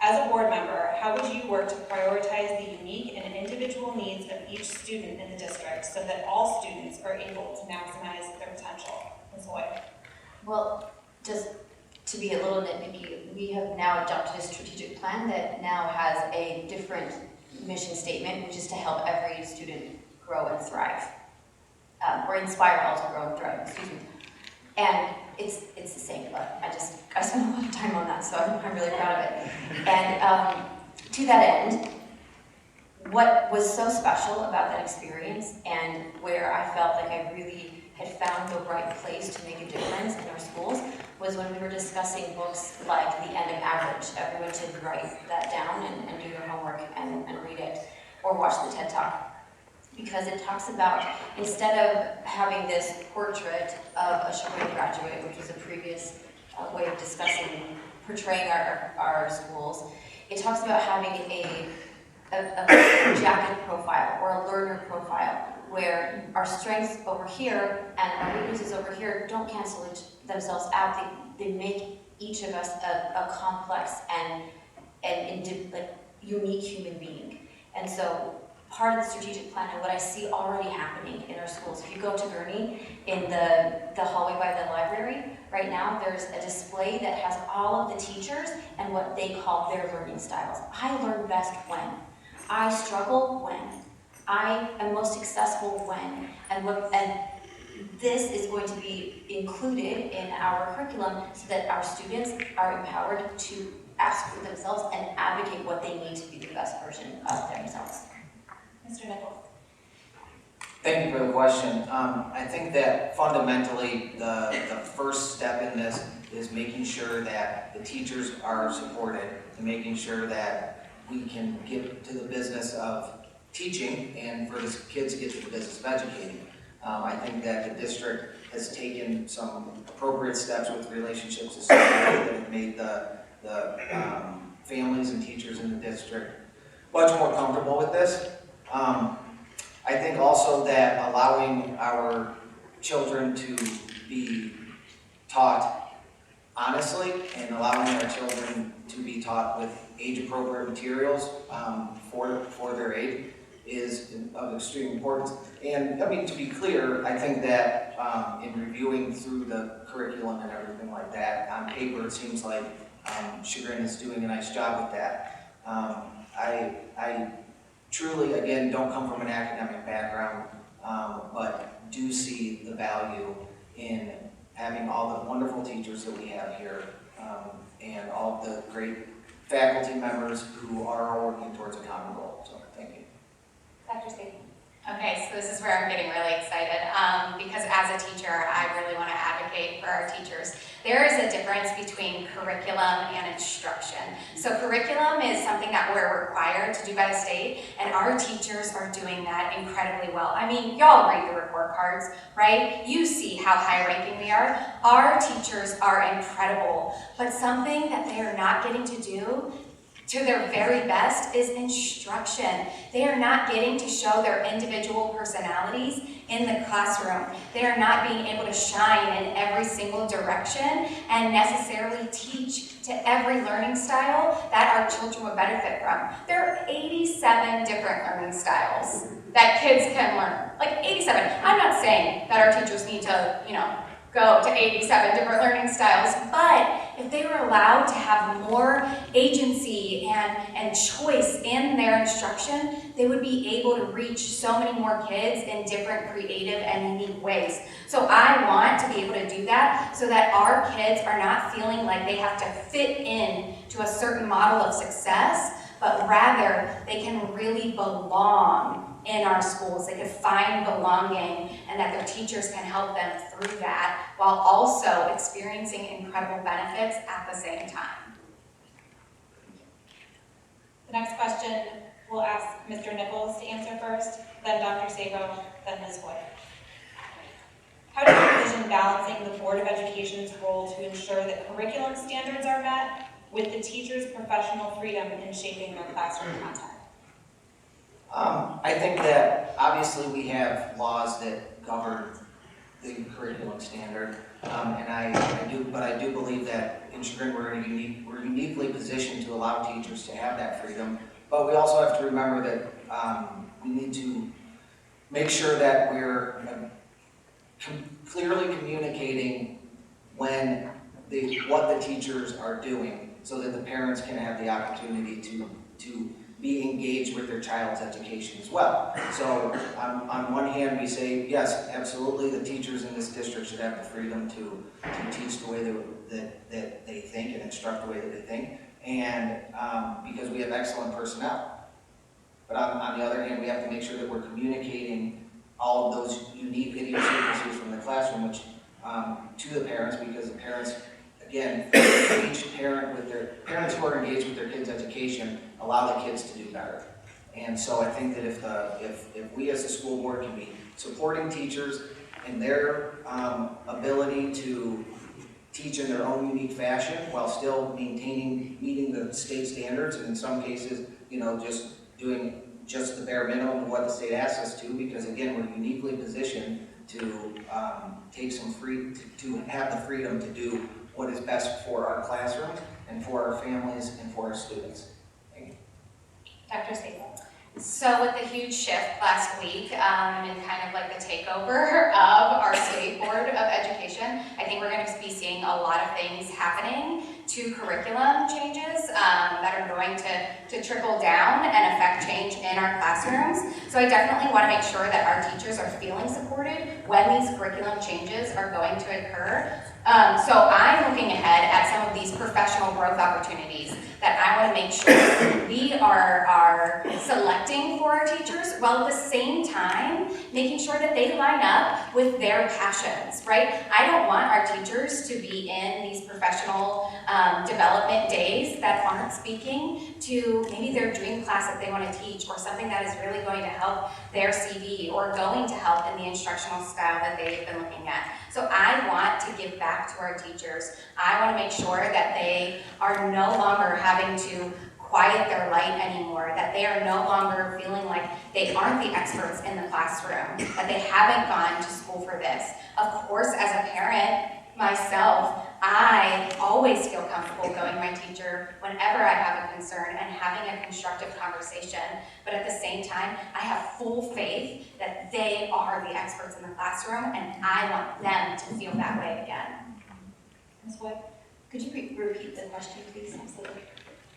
As a board member, how would you work to prioritize the unique and individual needs of each student in the district so that all students are able to maximize their potential? Ms. Hoy. Well, just to be a little nitpicky, we have now adopted a strategic plan that now has a different mission statement, which is to help every student grow and thrive, or inspire all to grow and thrive, excuse me. And it's the same, but I spent a lot of time on that, so I'm really proud of it. And to that end, what was so special about that experience and where I felt like I really had found the right place to make a difference in our schools was when we were discussing books like The End of Average. Everyone should write that down and do their homework and read it, or watch the TED Talk. Because it talks about, instead of having this portrait of a Chagrin graduate, which was a previous way of discussing, portraying our schools, it talks about having a jacket profile or a learner profile, where our strengths over here and our weaknesses over here don't cancel themselves out. They make each of us a complex and unique human being. And so part of the strategic plan and what I see already happening in our schools, if you go to Gurney, in the hallway by the library, right now there's a display that has all of the teachers and what they call their learning styles. I learn best when. I struggle when. I am most successful when. And this is going to be included in our curriculum so that our students are empowered to ask for themselves and advocate what they need to be the best version of themselves. Mr. Nichols. Thank you for the question. I think that fundamentally the first step in this is making sure that the teachers are supported and making sure that we can get to the business of teaching and for the kids to get to the business of educating. I think that the district has taken some appropriate steps with relationships to that have made the the families and teachers in the district much more comfortable with this. I think also that allowing our children to be taught honestly and allowing our children to be taught with age-appropriate materials for their age is of extreme importance. And I mean, to be clear, I think that in reviewing through the curriculum and everything like that, on paper it seems like Chagrin is doing a nice job with that. I truly, again, don't come from an academic background, but do see the value in having all the wonderful teachers that we have here and all the great faculty members who are all working towards a common goal. So, thank you. Dr. Sabo. Okay, so this is where I'm getting really excited because as a teacher, I really want to advocate for our teachers. There is a difference between curriculum and instruction. So curriculum is something that we're required to do by the state, and our teachers are doing that incredibly well. I mean, y'all read the report cards, right? You see how high ranking we are. Our teachers are incredible, but something that they are not getting to do to their very best is instruction. They are not getting to show their individual personalities in the classroom. They are not being able to shine in every single direction and necessarily teach to every learning style that our children would benefit from. There are 87 different learning styles that kids can learn. Like 87. I'm not saying that our teachers need to, go to 87 different learning styles, but if they were allowed to have more agency and choice in their instruction, they would be able to reach so many more kids in different creative and unique ways. So I want to be able to do that so that our kids are not feeling like they have to fit in to a certain model of success, but rather they can really belong in our schools. They can find belonging and that their teachers can help them through that while also experiencing incredible benefits at the same time. The next question, we'll ask Mr. Nichols to answer first, then Dr. Sabo, then Ms. Boyd. How do you envision balancing the Board of Education's role to ensure that curriculum standards are met with the teacher's professional freedom in shaping their classroom content? I think that obviously we have laws that govern the curriculum standard, and I do believe that in Chagrin we're uniquely positioned to allow teachers to have that freedom. But we also have to remember that we need to make sure that we're clearly communicating what the teachers are doing, so that the parents can have the opportunity to be engaged with their child's education as well. So on one hand, we say, yes, absolutely, the teachers in this district should have the freedom to teach the way that they think and instruct the way that they think, and because we have excellent personnel. But on the other hand, we have to make sure that we're communicating all of those unique idiosyncrasies from the classroom, which to the parents, because the parents, again, each parents who are engaged with their kids' education allow the kids to do better. And so I think that if we as a school board can be supporting teachers in their ability to teach in their own unique fashion while still meeting the state standards, and in some cases, just doing just the bare minimum of what the state asks us to, because again, we're uniquely positioned to to have the freedom to do what is best for our classrooms and for our families and for our students. Thank you. Dr. Sabo. So with the huge shift last week and kind of like the takeover of our State Board of Education, I think we're going to be seeing a lot of things happening to curriculum changes that are going to trickle down and affect change in our classrooms. So I definitely want to make sure that our teachers are feeling supported when these curriculum changes are going to occur. So I'm looking ahead at some of these professional growth opportunities that I want to make sure we are selecting for our teachers, while at the same time making sure that they line up with their passions, right? I don't want our teachers to be in these professional development days that aren't speaking to maybe their dream class that they want to teach, or something that is really going to help their CV or going to help in the instructional style that they've been looking at. So I want to give back back to our teachers. I want to make sure that they are no longer having to quiet their light anymore, that they are no longer feeling like they aren't the experts in the classroom, that they haven't gone to school for this. Of course, as a parent, myself, I always feel comfortable going to my teacher whenever I have a concern and having a constructive conversation. But at the same time, I have full faith that they are the experts in the classroom, and I want them to feel that way again. Ms. Wood, could you repeat the question, please? Absolutely.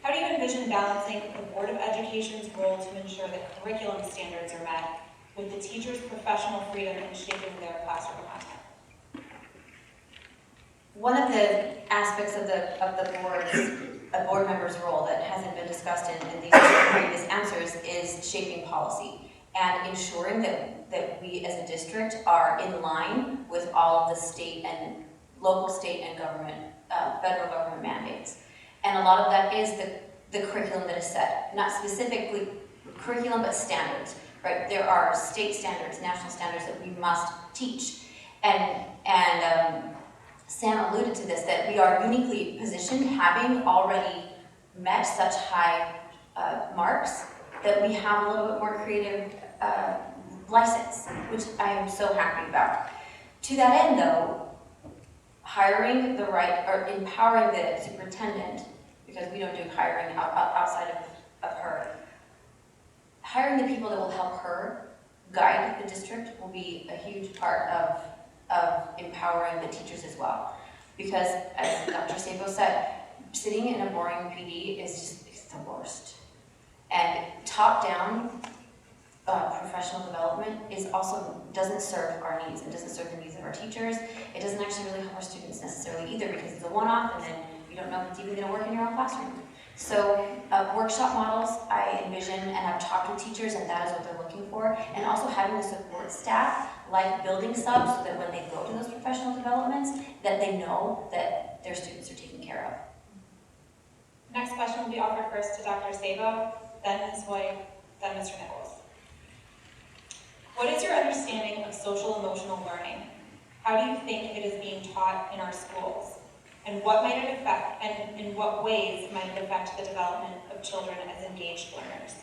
How do you envision balancing the Board of Education's role to ensure that curriculum standards are met with the teacher's professional freedom in shaping their classroom content? One of the aspects of a board member's role that hasn't been discussed in these previous answers is shaping policy and ensuring that we as a district are in line with all of the state and local, state, and government, federal government mandates. And a lot of that is the curriculum that is set, not specifically curriculum, but standards, right? There are state standards, national standards that we must teach. And Sam alluded to this, that we are uniquely positioned, having already met such high marks, that we have a little bit more creative license, which I am so happy about. To that end, though, hiring the right, or empowering the superintendent, because we don't do hiring outside of her, hiring the people that will help her guide the district will be a huge part of empowering the teachers as well. Because as Dr. Sabo said, sitting in a boring PD is the worst. And top-down professional development doesn't serve our needs. It doesn't serve the needs of our teachers. It doesn't actually really help our students necessarily either, because it's a one-off and then you don't know if it's even going to work in your own classroom. So workshop models I envision and have talked with teachers, and that is what they're looking for. And also having the support staff like building subs, so that when they go to those professional developments, that they know that their students are taken care of. Next question will be offered first to Dr. Sabo, then Ms. Hoy, then Mr. Nichols. What is your understanding of social-emotional learning? How do you think it is being taught in our schools? And what might it affect, and in what ways might it affect the development of children as engaged learners?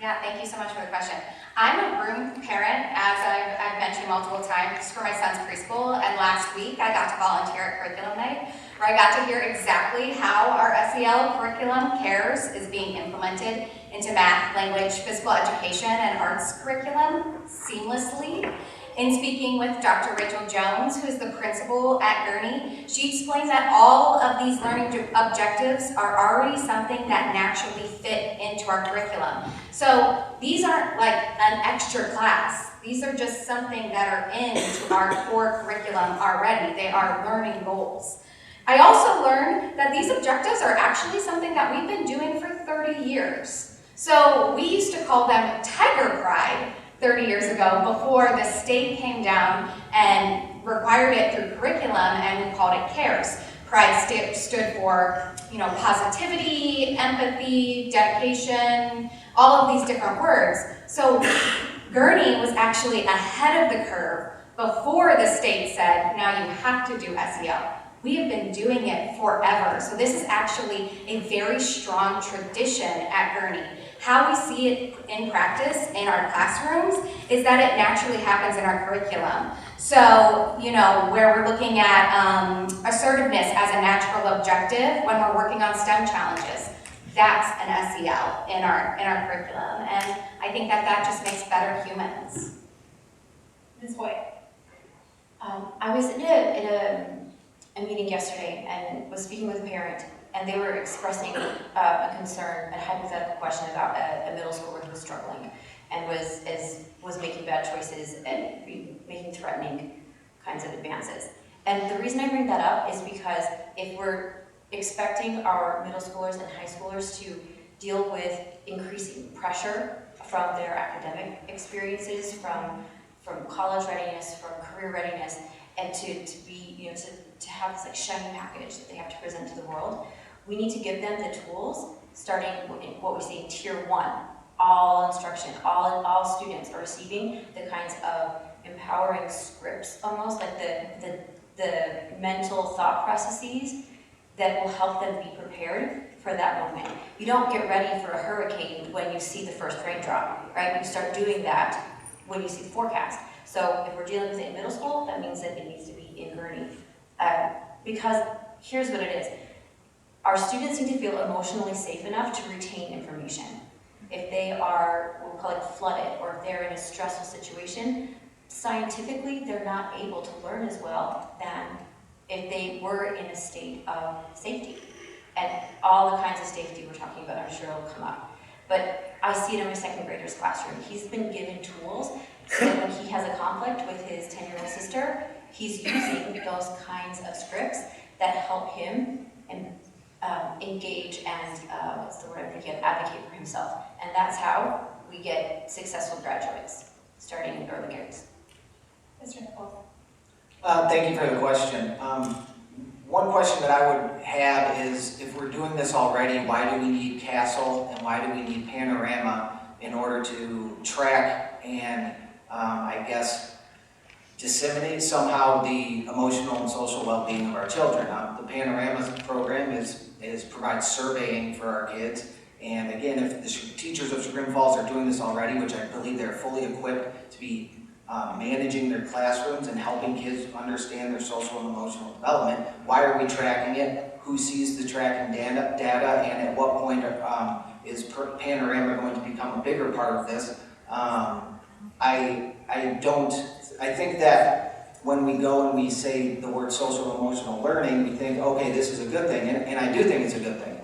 Yeah, thank you so much for the question. I'm a room parent, as I've mentioned multiple times, for my son's preschool, and last week I got to volunteer at curriculum night, where I got to hear exactly how our SEL curriculum CARES is being implemented into math, language, physical education, and arts curriculum seamlessly. In speaking with Dr. Rachel Jones, who is the principal at Gurney, she explained that all of these learning objectives are already something that naturally fit into our curriculum. So these aren't like an extra class. These are just something that are into our core curriculum already. They are learning goals. I also learned that these objectives are actually something that we've been doing for 30 years. So we used to call them Tiger Pride 30 years ago, before the state came down and required it through curriculum, and we called it CARES. Pride stood for, positivity, empathy, dedication, all of these different words. So Gurney was actually ahead of the curve before the state said, now you have to do SEL. We have been doing it forever. So this is actually a very strong tradition at Gurney. How we see it in practice in our classrooms is that it naturally happens in our curriculum. So, where we're looking at assertiveness as a natural objective when we're working on STEM challenges, that's an SEL in our curriculum. And I think that just makes better humans. Ms. Hoy. I was in a meeting yesterday and was speaking with a parent, and they were expressing a concern, a hypothetical question about a middle schooler who was struggling and was making bad choices and making threatening kinds of advances. And the reason I bring that up is because if we're expecting our middle schoolers and high schoolers to deal with increasing pressure from their academic experiences, from college readiness, from career readiness, and to be, to have this shiny package that they have to present to the world, we need to give them the tools, starting in what we say in tier 1. All instruction, all students are receiving the kinds of empowering scripts, almost like the mental thought processes that will help them be prepared for that moment. You don't get ready for a hurricane when you see the first raindrop, right? You start doing that when you see the forecast. So if we're dealing with it in middle school, that means that it needs to be in Gurney. Because here's what it is. Our students need to feel emotionally safe enough to retain information. If they are, we'll call it flooded, or if they're in a stressful situation, scientifically, they're not able to learn as well than if they were in a state of safety. And all the kinds of safety we're talking about, I'm sure will come up. But I see it in my second grader's classroom. He's been given tools so that when he has a conflict with his 10-year-old sister, he's using those kinds of scripts that help him and engage and, what's the word I'm thinking of, advocate for himself. And that's how we get successful graduates, starting in early grades. Mr. Nichols. Thank you for the question. One question that I would have is, if we're doing this already, why do we need Castle and why do we need Panorama in order to track and, I guess, disseminate somehow the emotional and social well-being of our children? The Panorama program provides surveying for our kids. And again, if the teachers of Chagrin Falls are doing this already, which I believe they're fully equipped to be managing their classrooms and helping kids understand their social and emotional development, why are we tracking it? Who sees the tracking data? And at what point is Panorama going to become a bigger part of this? I think that when we go and we say the word social and emotional learning, we think, okay, this is a good thing, and I do think it's a good thing.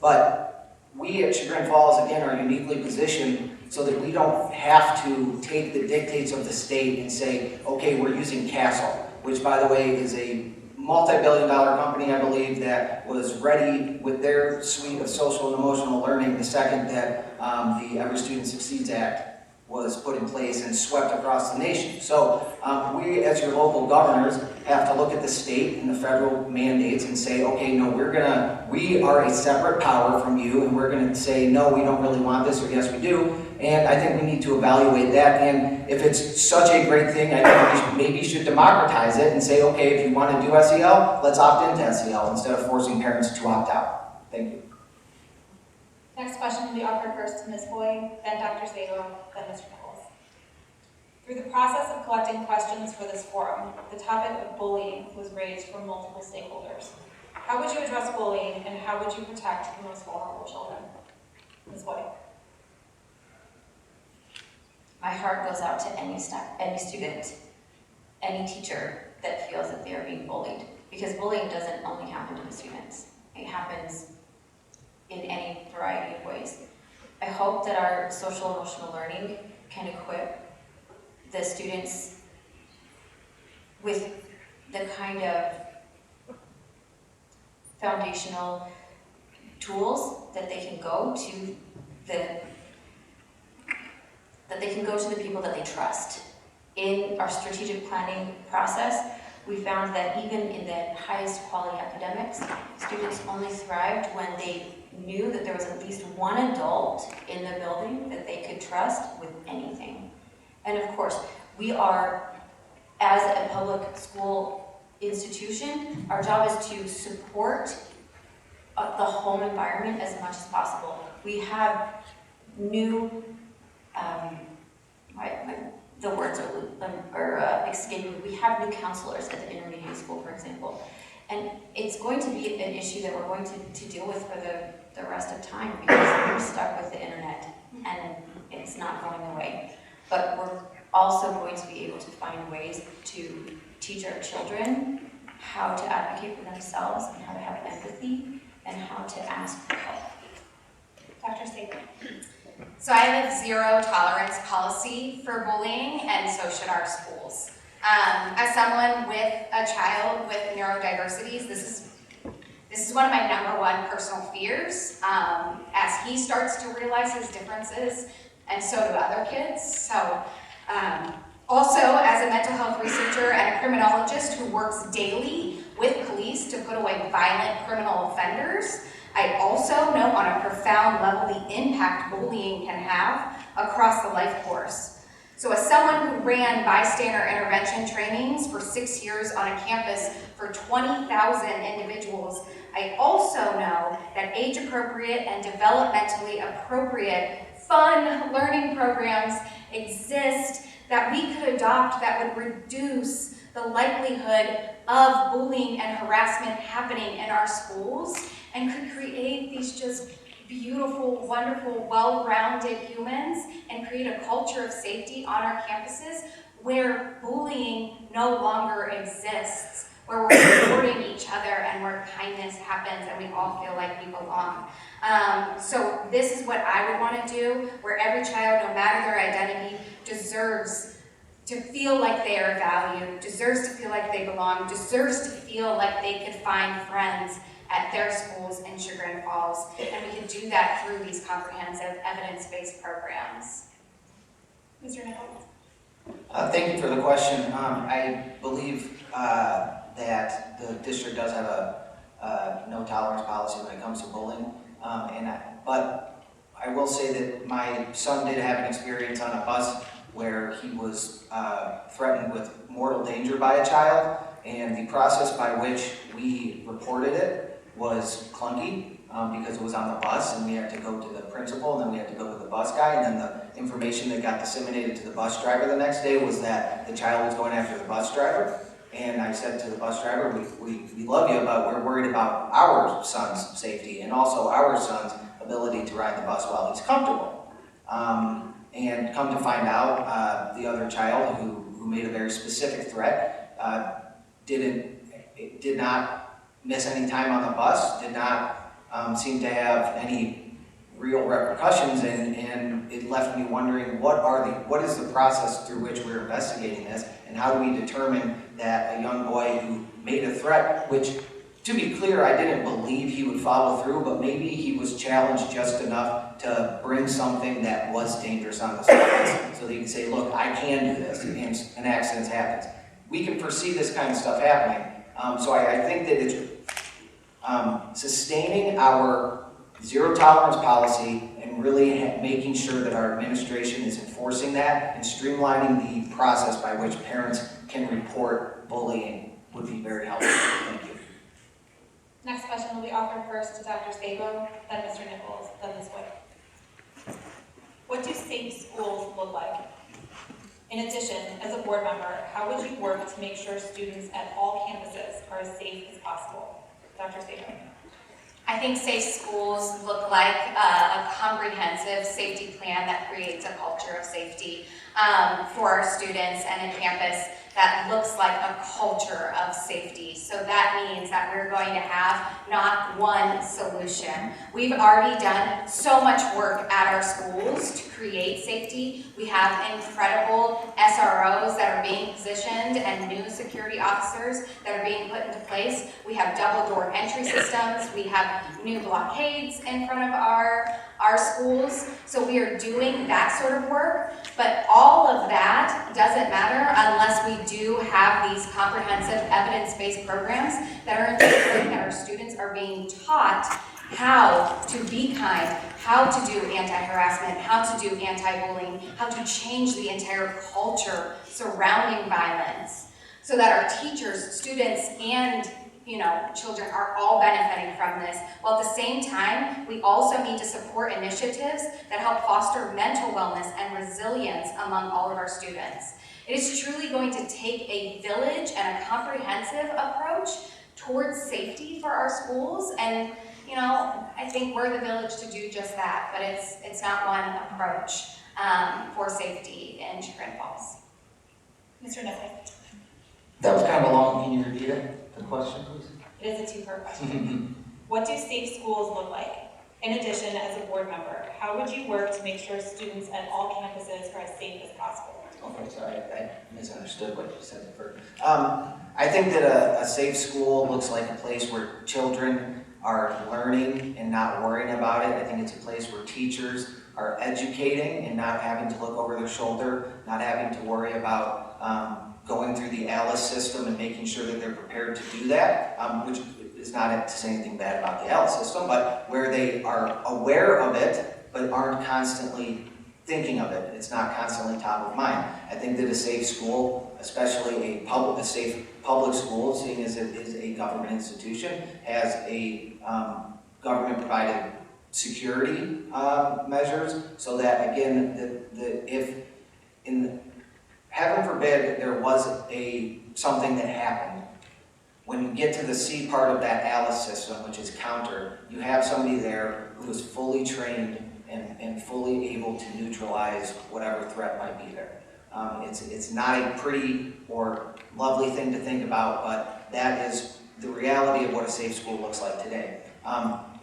But we at Chagrin Falls, again, are uniquely positioned so that we don't have to take the dictates of the state and say, okay, we're using Castle, which, by the way, is a multi-billion-dollar company, I believe, that was ready with their suite of social and emotional learning the second that the Every Student Succeeds Act was put in place and swept across the nation. So we, as your local governors, have to look at the state and the federal mandates and say, okay, no, we are a separate power from you, and we're gonna say, no, we don't really want this, or yes, we do. And I think we need to evaluate that. And if it's such a great thing, I think we maybe should democratize it and say, okay, if you want to do SEL, let's opt into SEL instead of forcing parents to opt out. Thank you. Next question will be offered first to Ms. Boyd, then Dr. Sabo, then Mr. Nichols. Through the process of collecting questions for this forum, the topic of bullying was raised from multiple stakeholders. How would you address bullying, and how would you protect the most vulnerable children? Ms. Boyd. My heart goes out to any student, any teacher that feels that they are being bullied. Because bullying doesn't only happen to the students. It happens in any variety of ways. I hope that our social emotional learning can equip the students with the kind of foundational tools that they can go to the people that they trust. In our strategic planning process, we found that even in the highest quality academics, students only thrived when they knew that there was at least one adult in the building that they could trust with anything. And of course, we are, as a public school institution, our job is to support the home environment as much as possible. We have new, the words are escaping. We have new counselors at the intermediate school, for example. And it's going to be an issue that we're going to deal with for the rest of time, because we're stuck with the internet and it's not going away. But we're also going to be able to find ways to teach our children how to advocate for themselves and how to have empathy and how to ask for help. Dr. Sabo. So I have a zero tolerance policy for bullying, and so should our schools. As someone with a child with neurodiversities, this is one of my #1 personal fears as he starts to realize his differences, and so do other kids. So also, as a mental health researcher and a criminologist who works daily with police to put away violent criminal offenders, I also know on a profound level the impact bullying can have across the life course. So as someone who ran bystander intervention trainings for 6 years on a campus for 20,000 individuals, I also know that age-appropriate and developmentally appropriate fun learning programs exist that we could adopt that would reduce the likelihood of bullying and harassment happening in our schools and could create these just beautiful, wonderful, well-rounded humans and create a culture of safety on our campuses where bullying no longer exists, where we're supporting each other and where kindness happens and we all feel like we belong. So this is what I would want to do, where every child, no matter their identity, deserves to feel like they are valued, deserves to feel like they belong, deserves to feel like they could find friends at their schools in Chagrin Falls, and we can do that through these comprehensive evidence-based programs. Mr. Nichols? Thank you for the question. I believe that the district does have a no tolerance policy when it comes to bullying, but I will say that my son did have an experience on a bus where he was threatened with mortal danger by a child, and the process by which we reported it was clunky because it was on the bus and we had to go to the principal and then we had to go to the bus guy, and then the information that got disseminated to the bus driver the next day was that the child was going after the bus driver. And I said to the bus driver, we love you, but we're worried about our son's safety and also our son's ability to ride the bus while he's comfortable. And come to find out, the other child who made a very specific threat did not miss any time on the bus, did not seem to have any real repercussions, and it left me wondering what is the process through which we're investigating this, and how do we determine that a young boy who made a threat, which, to be clear, I didn't believe he would follow through, but maybe he was challenged just enough to bring something that was dangerous on the surface, so that he can say, look, I can do this, and accidents happen. We can foresee this kind of stuff happening. So I think that it's sustaining our zero tolerance policy and really making sure that our administration is enforcing that and streamlining the process by which parents can report bullying would be very helpful. Thank you. Next question will be offered first to Dr. Sabo, then Mr. Nichols, then Ms. Wood. What do safe schools look like? In addition, as a board member, how would you work to make sure students at all campuses are as safe as possible? Dr. Sabo. I think safe schools look like a comprehensive safety plan that creates a culture of safety for our students and a campus that looks like a culture of safety. So that means that we're going to have not one solution. We've already done so much work at our schools to create safety. We have incredible SROs that are being positioned and new security officers that are being put into place. We have double door entry systems. We have new blockades in front of our schools. So we are doing that sort of work, but all of that doesn't matter unless we do have these comprehensive evidence-based programs that are ensuring that our students are being taught how to be kind, how to do anti-harassment, how to do anti-bullying, how to change the entire culture surrounding violence, so that our teachers, students, and children are all benefiting from this. While at the same time, we also need to support initiatives that help foster mental wellness and resilience among all of our students. It is truly going to take a village and a comprehensive approach towards safety for our schools, and I think we're the village to do just that, but it's not one approach for safety in Chagrin Falls. Mr. Nichols. That was kind of long. Can you repeat it? The question, please? It is a two-part question. What do safe schools look like? In addition, as a board member, how would you work to make sure students at all campuses are as safe as possible? Okay, sorry, I misunderstood what you said first. I think that a safe school looks like a place where children are learning and not worrying about it. I think it's a place where teachers are educating and not having to look over their shoulder, not having to worry about going through the ALICE system and making sure that they're prepared to do that, which is not to say anything bad about the ALICE system, but where they are aware of it, but aren't constantly thinking of it. It's not constantly top of mind. I think that a safe school, especially a safe public school, seeing as it is a government institution, has a government-provided security measures, so that again, if in heaven forbid there was something that happened, when you get to the C part of that ALICE system, which is counter, you have somebody there who is fully trained and fully able to neutralize whatever threat might be there. It's not a pretty or lovely thing to think about, but that is the reality of what a safe school looks like today.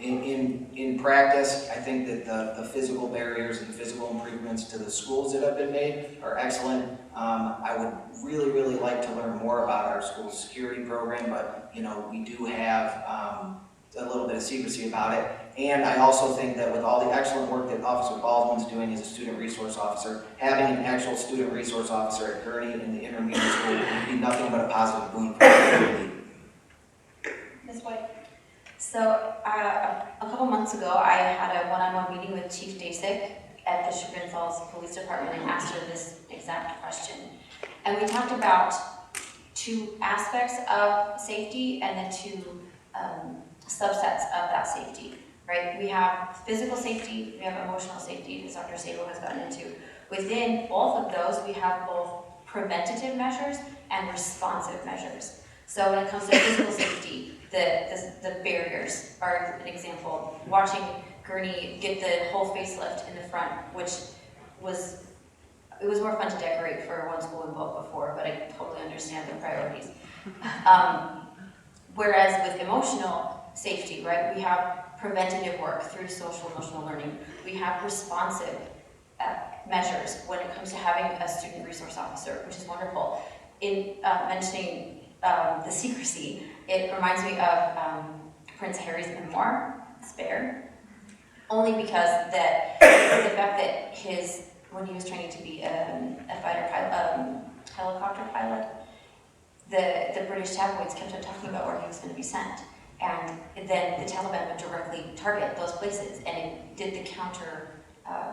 In practice, I think that the physical barriers and physical improvements to the schools that have been made are excellent. I would really, really like to learn more about our school security program, but we do have a little bit of secrecy about it. And I also think that with all the excellent work that Officer Baldwin's doing as a student resource officer, having an actual student resource officer at Gurney in the intermediate school would be nothing but a positive boon for the community. Ms. White? So a couple months ago, I had a one-on-one meeting with Chief Dasik at the Chagrin Falls Police Department and asked her this exact question. And we talked about two aspects of safety and then two subsets of that safety, right? We have physical safety, we have emotional safety, as Dr. Sabo has gotten into. Within both of those, we have both preventative measures and responsive measures. So when it comes to physical safety, the barriers are an example. Watching Gurney get the whole facelift in the front, which was more fun to decorate for one school and vote before, but I totally understand the priorities. Whereas with emotional safety, right, we have preventative work through social emotional learning. We have responsive measures when it comes to having a student resource officer, which is wonderful. In mentioning the secrecy, it reminds me of Prince Harry's memoir, Spare, only because the fact that when he was training to be a fighter pilot, helicopter pilot, the British tabloids kept on talking about where he was going to be sent. And then the Taliban would directly target those places, and it did the counter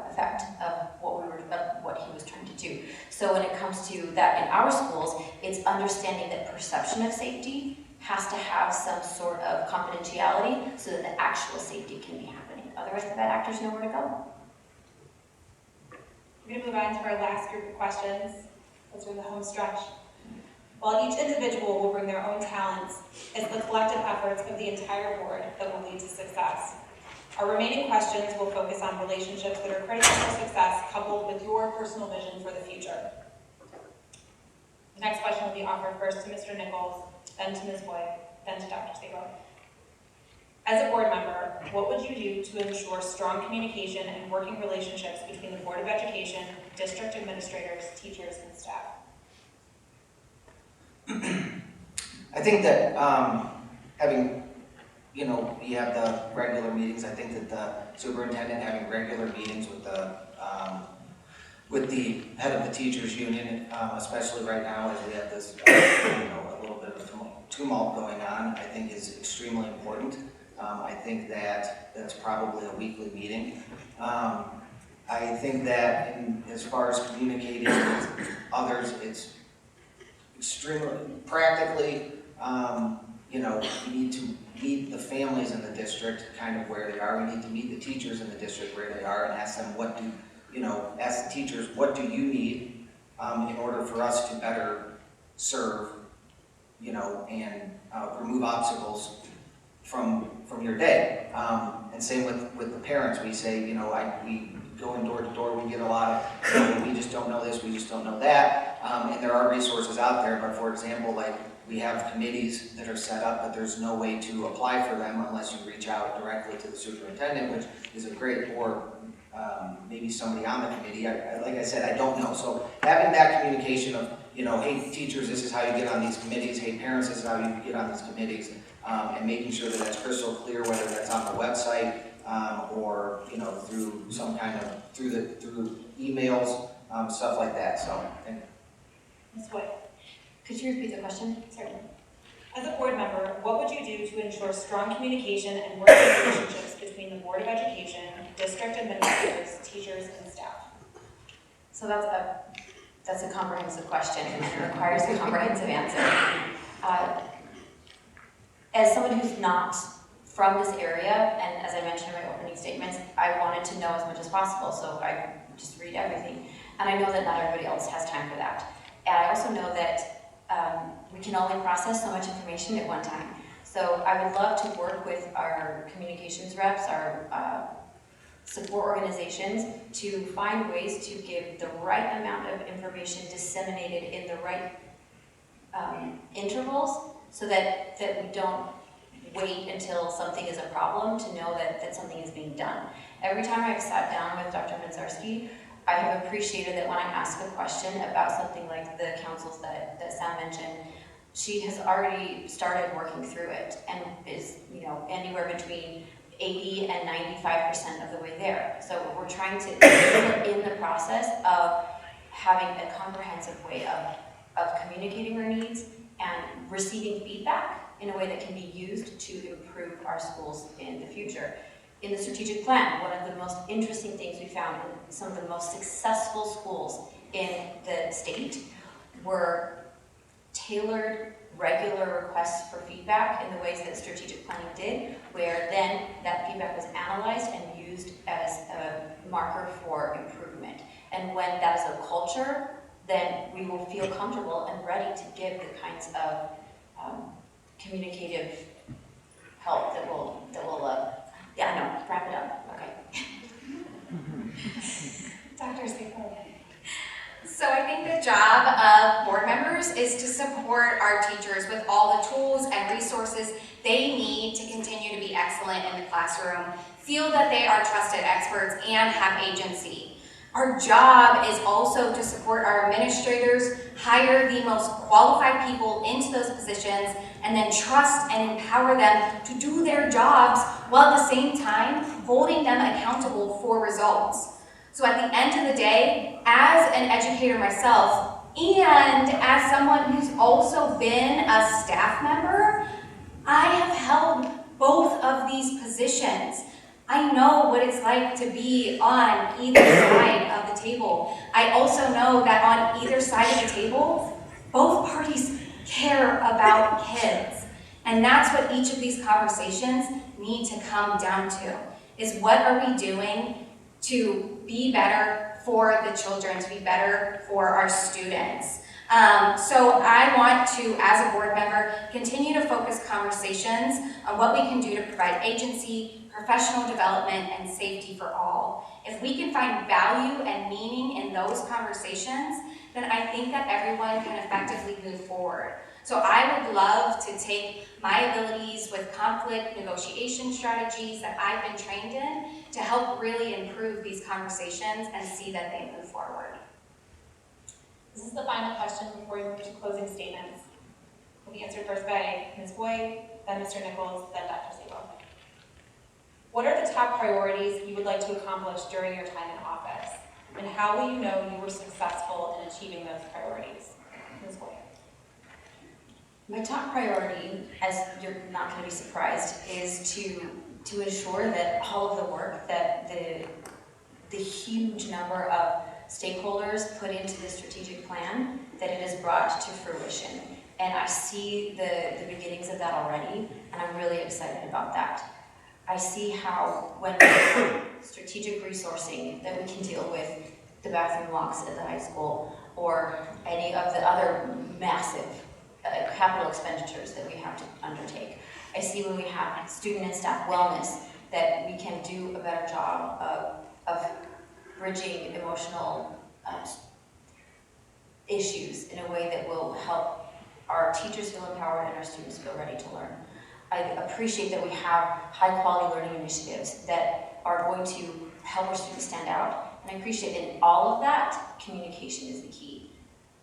effect of what he was trying to do. So when it comes to that in our schools, it's understanding that perception of safety has to have some sort of confidentiality so that the actual safety can be happening. Otherwise, the bad actors know where to go. We're going to move on to our last group of questions. Those are in the home stretch. While each individual will bring their own talents, it's the collective efforts of the entire board that will lead to success. Our remaining questions will focus on relationships that are critical for success, coupled with your personal vision for the future. The next question will be offered first to Mr. Nichols, then to Ms. Boyd, then to Dr. Sabo. As a board member, what would you do to ensure strong communication and working relationships between the Board of Education, district administrators, teachers, and staff? I think that having, you have the regular meetings. I think that the superintendent having regular meetings with the head of the teachers union, especially right now as we have this, a little bit of tumult going on, I think is extremely important. I think that that's probably a weekly meeting. I think that as far as communicating with others, it's extremely practically, you need to meet the families in the district kind of where they are. We need to meet the teachers in the district where they are and ask them ask the teachers, what do you need in order for us to better serve, and remove obstacles from your day. And same with the parents. We say, we go in door to door, we get a lot of, we just don't know this, we just don't know that. And there are resources out there, but for example, like we have committees that are set up, but there's no way to apply for them unless you reach out directly to the superintendent, which is a great, or maybe somebody on the committee. Like I said, I don't know. So having that communication of, hey teachers, this is how you get on these committees. Hey parents, this is how you get on these committees. And making sure that that's crystal clear, whether that's on the website or through some kind of through emails, stuff like that. So. Ms. Wood. Could you repeat the question? Certainly. As a board member, what would you do to ensure strong communication and working relationships between the Board of Education, district administrators, teachers, and staff? So that's a comprehensive question and it requires a comprehensive answer. As someone who's not from this area, and as I mentioned in my opening statements, I wanted to know as much as possible, so I just read everything. And I know that not everybody else has time for that. And I also know that we can only process so much information at one time. So I would love to work with our communications reps, our support organizations, to find ways to give the right amount of information disseminated in the right intervals, so that we don't wait until something is a problem to know that something is being done. Every time I've sat down with Dr. Menzarski, I have appreciated that when I ask a question about something like the councils that Sam mentioned, she has already started working through it and is, anywhere between 80 and 95% of the way there. So we're trying to put in the process of having a comprehensive way of communicating our needs and receiving feedback in a way that can be used to improve our schools in the future. In the strategic plan, one of the most interesting things we found in some of the most successful schools in the state were tailored, regular requests for feedback in the ways that strategic planning did, where then that feedback was analyzed and used as a marker for improvement. And when that is a culture, then we will feel comfortable and ready to give the kinds of communicative help that will wrap it up. Okay. Dr. Sabo. So I think the job of board members is to support our teachers with all the tools and resources they need to continue to be excellent in the classroom, feel that they are trusted experts, and have agency. Our job is also to support our administrators, hire the most qualified people into those positions, and then trust and empower them to do their jobs while at the same time holding them accountable for results. So at the end of the day, as an educator myself, and as someone who's also been a staff member, I have held both of these positions. I know what it's like to be on either side of the table. I also know that on either side of the table, both parties care about kids. And that's what each of these conversations need to come down to, is what are we doing to be better for the children, to be better for our students. So I want to, as a board member, continue to focus conversations on what we can do to provide agency, professional development, and safety for all. If we can find value and meaning in those conversations, then I think that everyone can effectively move forward. So I would love to take my abilities with conflict negotiation strategies that I've been trained in to help really improve these conversations and see that they move forward. This is the final question before we move to closing statements. Will be answered first by Ms. Boyd, then Mr. Nichols, then Dr. Sabo. What are the top priorities you would like to accomplish during your time in office? And how will you know you were successful in achieving those priorities? Ms. Boyd. My top priority, as you're not going to be surprised, is to ensure that all of the work that the huge number of stakeholders put into the strategic plan, that it is brought to fruition. And I see the beginnings of that already, and I'm really excited about that. I see how when strategic resourcing that we can deal with the bathroom locks at the high school or any of the other massive capital expenditures that we have to undertake. I see when we have student and staff wellness that we can do a better job of bridging emotional issues in a way that will help our teachers feel empowered and our students feel ready to learn. I appreciate that we have high quality learning initiatives that are going to help our students stand out. And I appreciate that in all of that, communication is the key.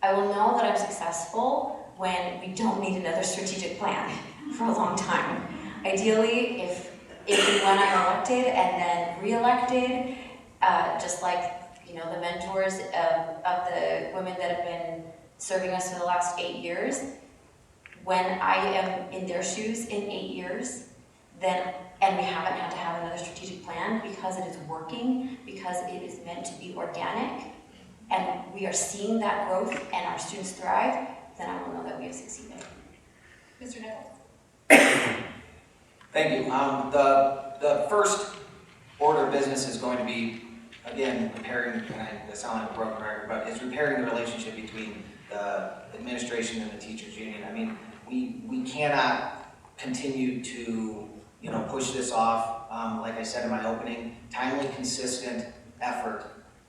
I will know that I'm successful when we don't need another strategic plan for a long time. Ideally, if and when I'm elected and then re-elected, just like the mentors of the women that have been serving us for the last 8 years, when I am in their shoes in 8 years, and we haven't had to have another strategic plan because it is working, because it is meant to be organic, and we are seeing that growth and our students thrive, then I will know that we have succeeded. Mr. Nichols? Thank you. The first order of business is going to be, again, repairing, and I sound like a broken record, but it's repairing the relationship between the administration and the teachers union. I mean, we cannot continue to, push this off. Like I said in my opening, timely, consistent effort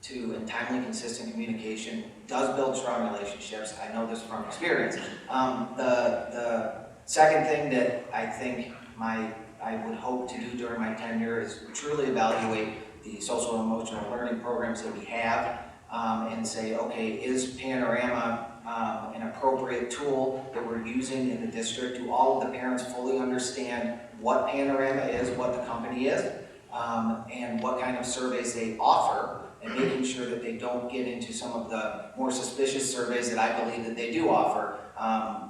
and timely, consistent communication does build strong relationships. I know this from experience. The second thing that I think I would hope to do during my tenure is truly evaluate the social and emotional learning programs that we have, and say, okay, is Panorama an appropriate tool that we're using in the district? Do all of the parents fully understand what Panorama is, what the company is, and what kind of surveys they offer, and making sure that they don't get into some of the more suspicious surveys that I believe that they do offer,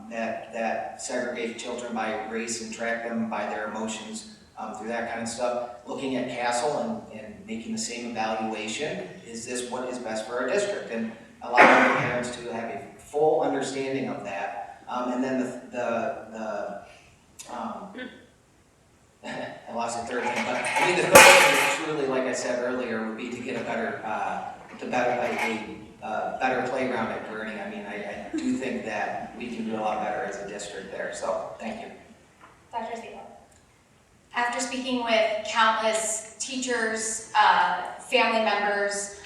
that segregate children by race and track them by their emotions, through that kind of stuff. Looking at Castle and making the same evaluation, is this what is best for our district? And allowing the parents to have a full understanding of that. And then I lost the third thing, but I mean the third thing is truly, like I said earlier, would be to get a better playground at Gurney. I mean, I do think that we can do a lot better as a district there. So thank you. Dr. Sabo? After speaking with countless teachers, family members,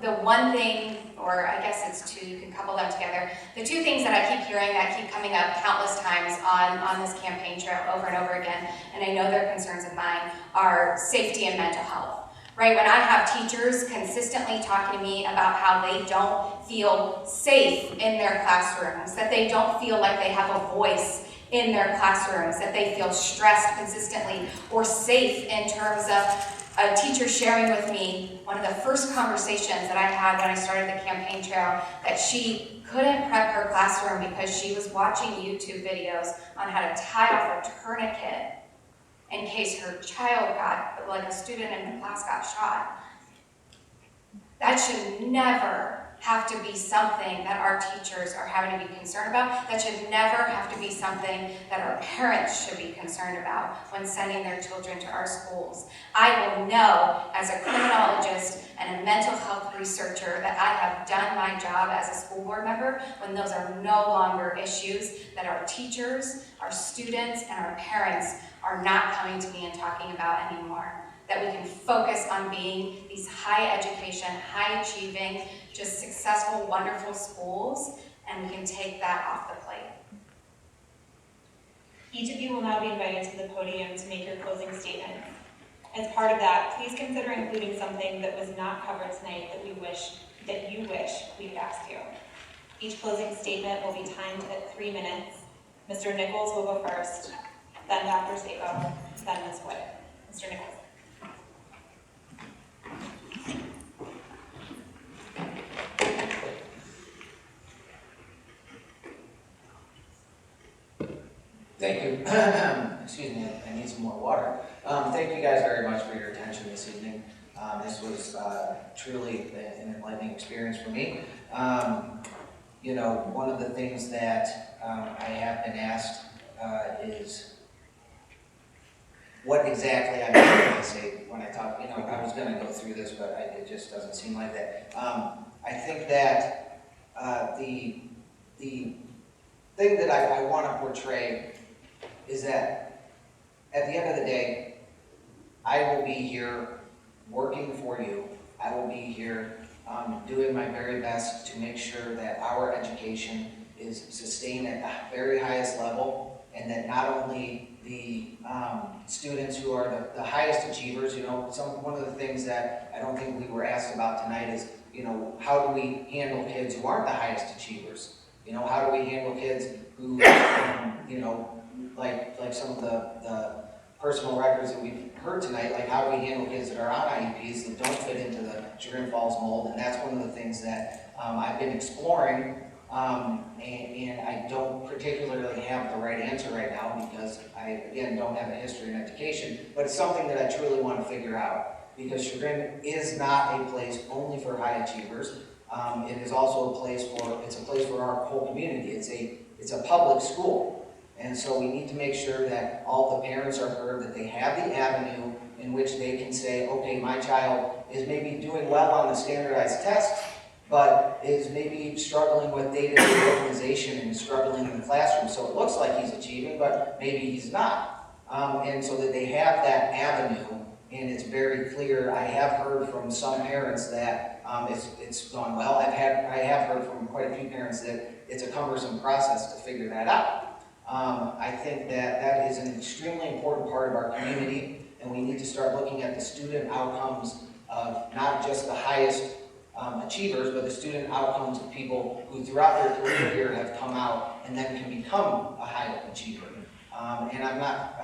the one thing, or I guess it's two, you can couple them together, the two things that I keep hearing that keep coming up countless times on this campaign trail over and over again, and I know they're concerns of mine, are safety and mental health. Right, when I have teachers consistently talking to me about how they don't feel safe in their classrooms, that they don't feel like they have a voice in their classrooms, that they feel stressed consistently or safe in terms of a teacher sharing with me one of the first conversations that I had when I started the campaign trail, that she couldn't prep her classroom because she was watching YouTube videos on how to tie off a tourniquet in case her child got, like a student in the class got shot. That should never have to be something that our teachers are having to be concerned about. That should never have to be something that our parents should be concerned about when sending their children to our schools. I will know as a criminologist and a mental health researcher that I have done my job as a school board member when those are no longer issues that our teachers, our students, and our parents are not coming to me and talking about anymore. That we can focus on being these high education, high achieving, just successful, wonderful schools, and we can take that off the plate. Each of you will now be invited to the podium to make your closing statement. As part of that, please consider including something that was not covered tonight that you wish we had asked you. Each closing statement will be timed at 3 minutes. Mr. Nichols will go first, then Dr. Sabo, then Ms. Wood. Mr. Nichols. Thank you. Excuse me, I need some more water. Thank you guys very much for your attention this evening. This was truly an enlightening experience for me. One of the things that I have been asked is what exactly I mean when I say, when I talk, I was going to go through this, but it just doesn't seem like that. I think that the thing that I want to portray is that at the end of the day, I will be here working for you. I will be here doing my very best to make sure that our education is sustained at the very highest level, and that not only the students who are the highest achievers, one of the things that I don't think we were asked about tonight is, how do we handle kids who aren't the highest achievers? How do we handle kids who, like some of the personal records that we've heard tonight, like how do we handle kids that are on IEPs that don't fit into the Chagrin Falls mold? And that's one of the things that I've been exploring, and I don't particularly have the right answer right now because I, again, don't have a history in education, but it's something that I truly want to figure out, because Chagrin is not a place only for high achievers. It is also it's a place for our whole community. It's a public school. And so we need to make sure that all the parents are heard, that they have the avenue in which they can say, okay, my child is maybe doing well on the standardized tests, but is maybe struggling with day-to-day organization and struggling in the classroom. So it looks like he's achieving, but maybe he's not. And so that they have that avenue, and it's very clear. I have heard from some parents that it's gone well. I have heard from quite a few parents that it's a cumbersome process to figure that out. I think that is an extremely important part of our community, and we need to start looking at the student outcomes of not just the highest achievers, but the student outcomes of people who throughout their career here have come out and then can become a high achiever. And I'm not,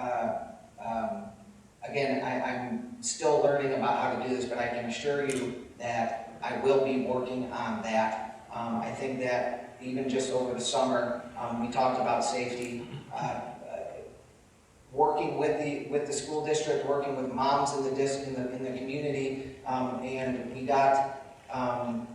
again, I'm still learning about how to do this, but I can assure you that I will be working on that. I think that even just over the summer, we talked about safety, working with the school district, working with moms in the community, and we got armed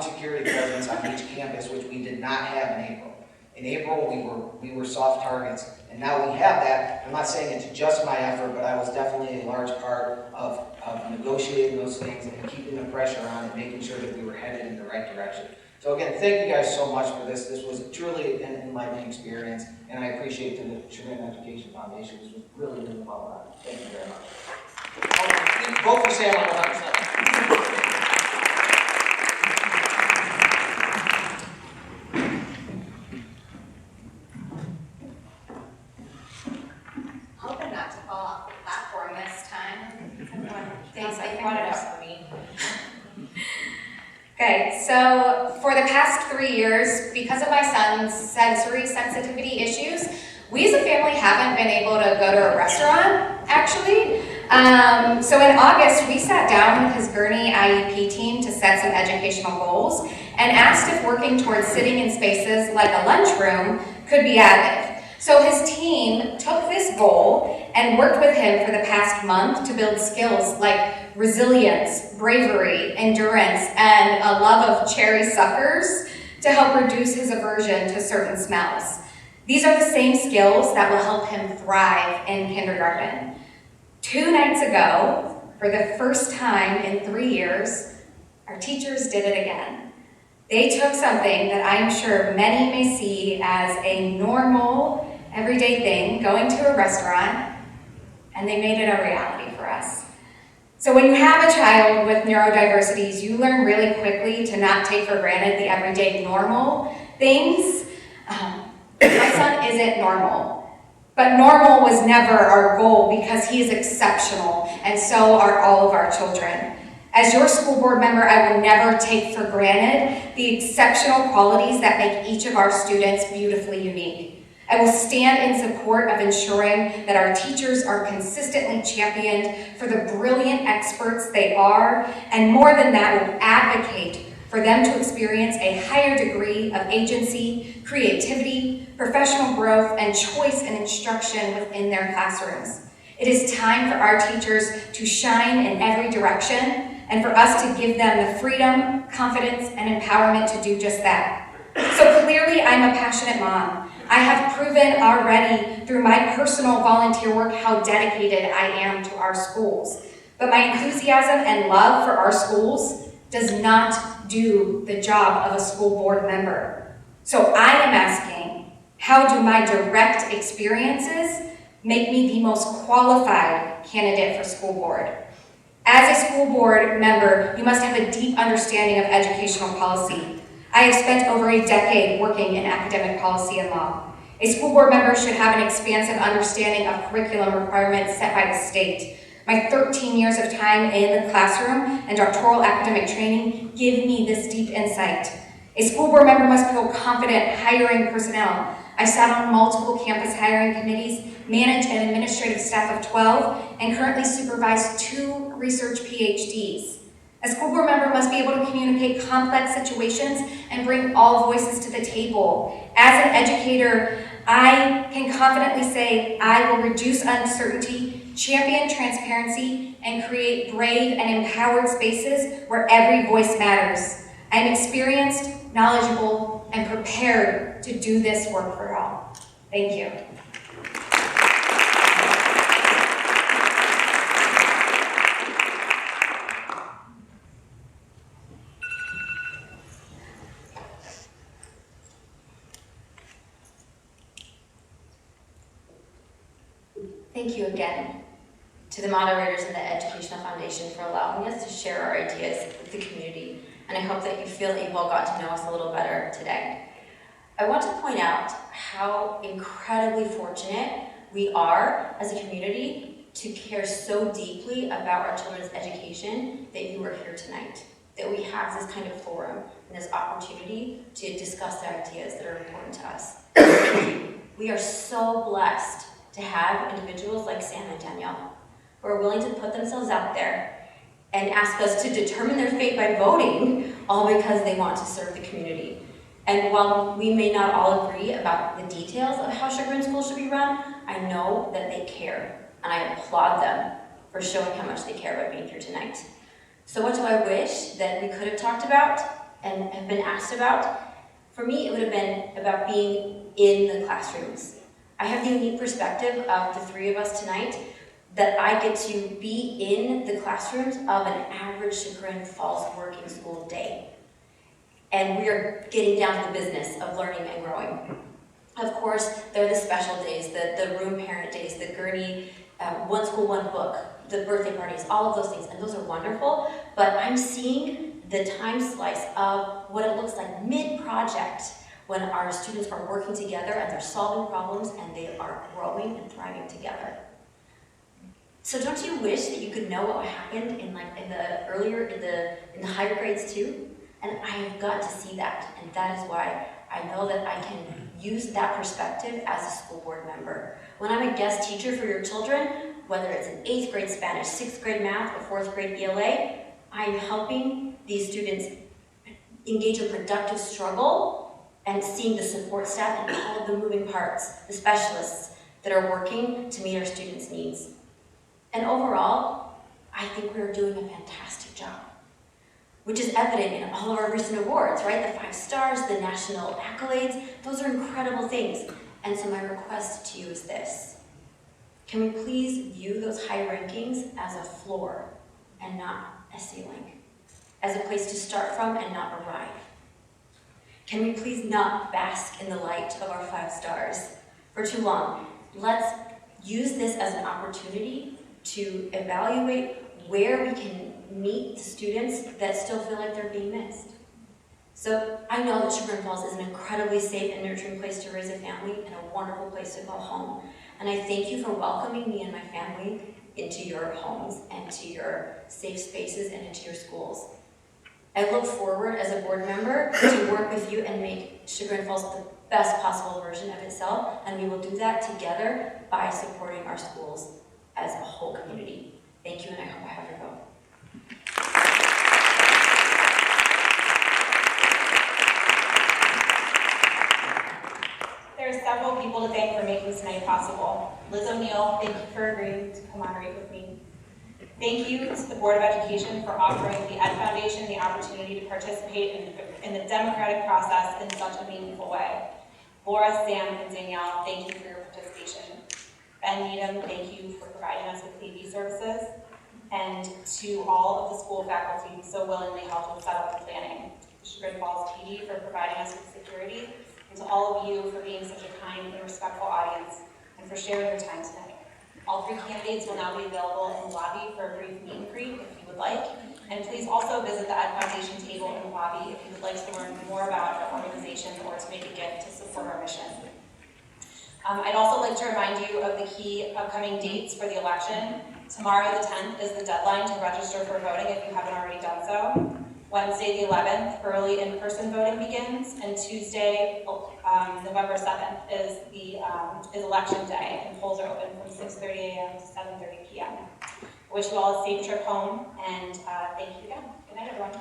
security presence on each campus, which we did not have in April. In April, we were soft targets, and now we have that. I'm not saying it's just my effort, but I was definitely a large part of negotiating those things and keeping the pressure on and making sure that we were headed in the right direction. So again, thank you guys so much for this. This was truly an enlightening experience, and I appreciate the Chagrin Education Foundation. This was really, really well done. Thank you very much. Vote for Sam on 100%. Hoping not to fall off the platform this time. Thanks, I brought it up for me. Okay, so for the past 3 years, because of my son's sensory sensitivity issues, we as a family haven't been able to go to a restaurant, actually. So in August, we sat down with his Gurney IEP team to set some educational goals and asked if working towards sitting in spaces like a lunchroom could be added. So his team took this goal and worked with him for the past month to build skills like resilience, bravery, endurance, and a love of cherry suckers to help reduce his aversion to certain smells. These are the same skills that will help him thrive in kindergarten. 2 nights ago, for the first time in 3 years, our teachers did it again. They took something that I'm sure many may see as a normal, everyday thing, going to a restaurant, and they made it a reality for us. So when you have a child with neurodiversities, you learn really quickly to not take for granted the everyday normal things. My son isn't normal, but normal was never our goal because he is exceptional, and so are all of our children. As your school board member, I will never take for granted the exceptional qualities that make each of our students beautifully unique. I will stand in support of ensuring that our teachers are consistently championed for the brilliant experts they are, and more than that, will advocate for them to experience a higher degree of agency, creativity, professional growth, and choice in instruction within their classrooms. It is time for our teachers to shine in every direction, and for us to give them the freedom, confidence, and empowerment to do just that. So clearly, I'm a passionate mom. I have proven already through my personal volunteer work how dedicated I am to our schools. But my enthusiasm and love for our schools does not do the job of a school board member. So I am asking, how do my direct experiences make me the most qualified candidate for school board? As a school board member, you must have a deep understanding of educational policy. I have spent over a decade working in academic policy and law. A school board member should have an expansive understanding of curriculum requirements set by the state. My 13 years of time in the classroom and doctoral academic training give me this deep insight. A school board member must feel confident hiring personnel. I sat on multiple campus hiring committees, manage an administrative staff of 12, and currently supervise 2 research PhDs. A school board member must be able to communicate complex situations and bring all voices to the table. As an educator, I can confidently say I will reduce uncertainty, champion transparency, and create brave and empowered spaces where every voice matters. I am experienced, knowledgeable, and prepared to do this work for all. Thank you. Thank you again to the moderators and the Educational Foundation for allowing us to share our ideas with the community, and I hope that you feel that you've all got to know us a little better today. I want to point out how incredibly fortunate we are as a community to care so deeply about our children's education that you are here tonight, that we have this kind of forum and this opportunity to discuss the ideas that are important to us. We are so blessed to have individuals like Sam and Danielle who are willing to put themselves out there and ask us to determine their fate by voting, all because they want to serve the community. And while we may not all agree about the details of how Chagrin School should be run, I know that they care, and I applaud them for showing how much they care about being here tonight. So what do I wish that we could have talked about and have been asked about? For me, it would have been about being in the classrooms. I have the unique perspective of the three of us tonight that I get to be in the classrooms of an average Chagrin Falls working school day. And we are getting down to the business of learning and growing. Of course, there are the special days, the room parent days, the Gurney, one school, one book, the birthday parties, all of those things, and those are wonderful, but I'm seeing the time slice of what it looks like mid-project when our students are working together and they're solving problems and they are growing and thriving together. So don't you wish that you could know what happened in the higher grades too? And I have got to see that, and that is why I know that I can use that perspective as a school board member. When I'm a guest teacher for your children, whether it's in 8th grade Spanish, 6th grade math, or 4th grade ELA, I'm helping these students engage in productive struggle and seeing the support staff and all of the moving parts, the specialists that are working to meet our students' needs. And overall, I think we're doing a fantastic job, which is evident in all of our recent awards, right? The 5 stars, the national accolades, those are incredible things. And so my request to you is this. Can we please view those high rankings as a floor and not a ceiling, as a place to start from and not arrive? Can we please not bask in the light of our 5 stars for too long? Let's use this as an opportunity to evaluate where we can meet the students that still feel like they're being missed. So I know that Chagrin Falls is an incredibly safe and nurturing place to raise a family and a wonderful place to call home. And I thank you for welcoming me and my family into your homes and to your safe spaces and into your schools. I look forward as a board member to work with you and make Chagrin Falls the best possible version of itself, and we will do that together by supporting our schools as a whole community. Thank you, and I hope I have your vote. There are several people to thank for making tonight possible. Liz O'Neill, thank you for agreeing to co-moderate with me. Thank you to the Board of Education for offering the Ed Foundation the opportunity to participate in the democratic process in such a meaningful way. Laura, Sam, and Danielle, thank you for your participation. Ben Needham, thank you for providing us with AV services. And to all of the school faculty who so willingly helped with setup and planning. Chagrin Falls PD for providing us with security, and to all of you for being such a kind and respectful audience, and for sharing your time tonight. All 3 candidates will now be available in the lobby for a brief meet and greet if you would like. And please also visit the Ed Foundation table in the lobby if you would like to learn more about our organization or to make a gift to support our mission. I'd also like to remind you of the key upcoming dates for the election. Tomorrow the 10th is the deadline to register for voting if you haven't already done so. Wednesday the 11th, early in-person voting begins, and Tuesday, November 7th is election day, and polls are open from 6:30 a.m. to 7:30 p.m. I wish you all a safe trip home, and thank you again. Good night, everyone.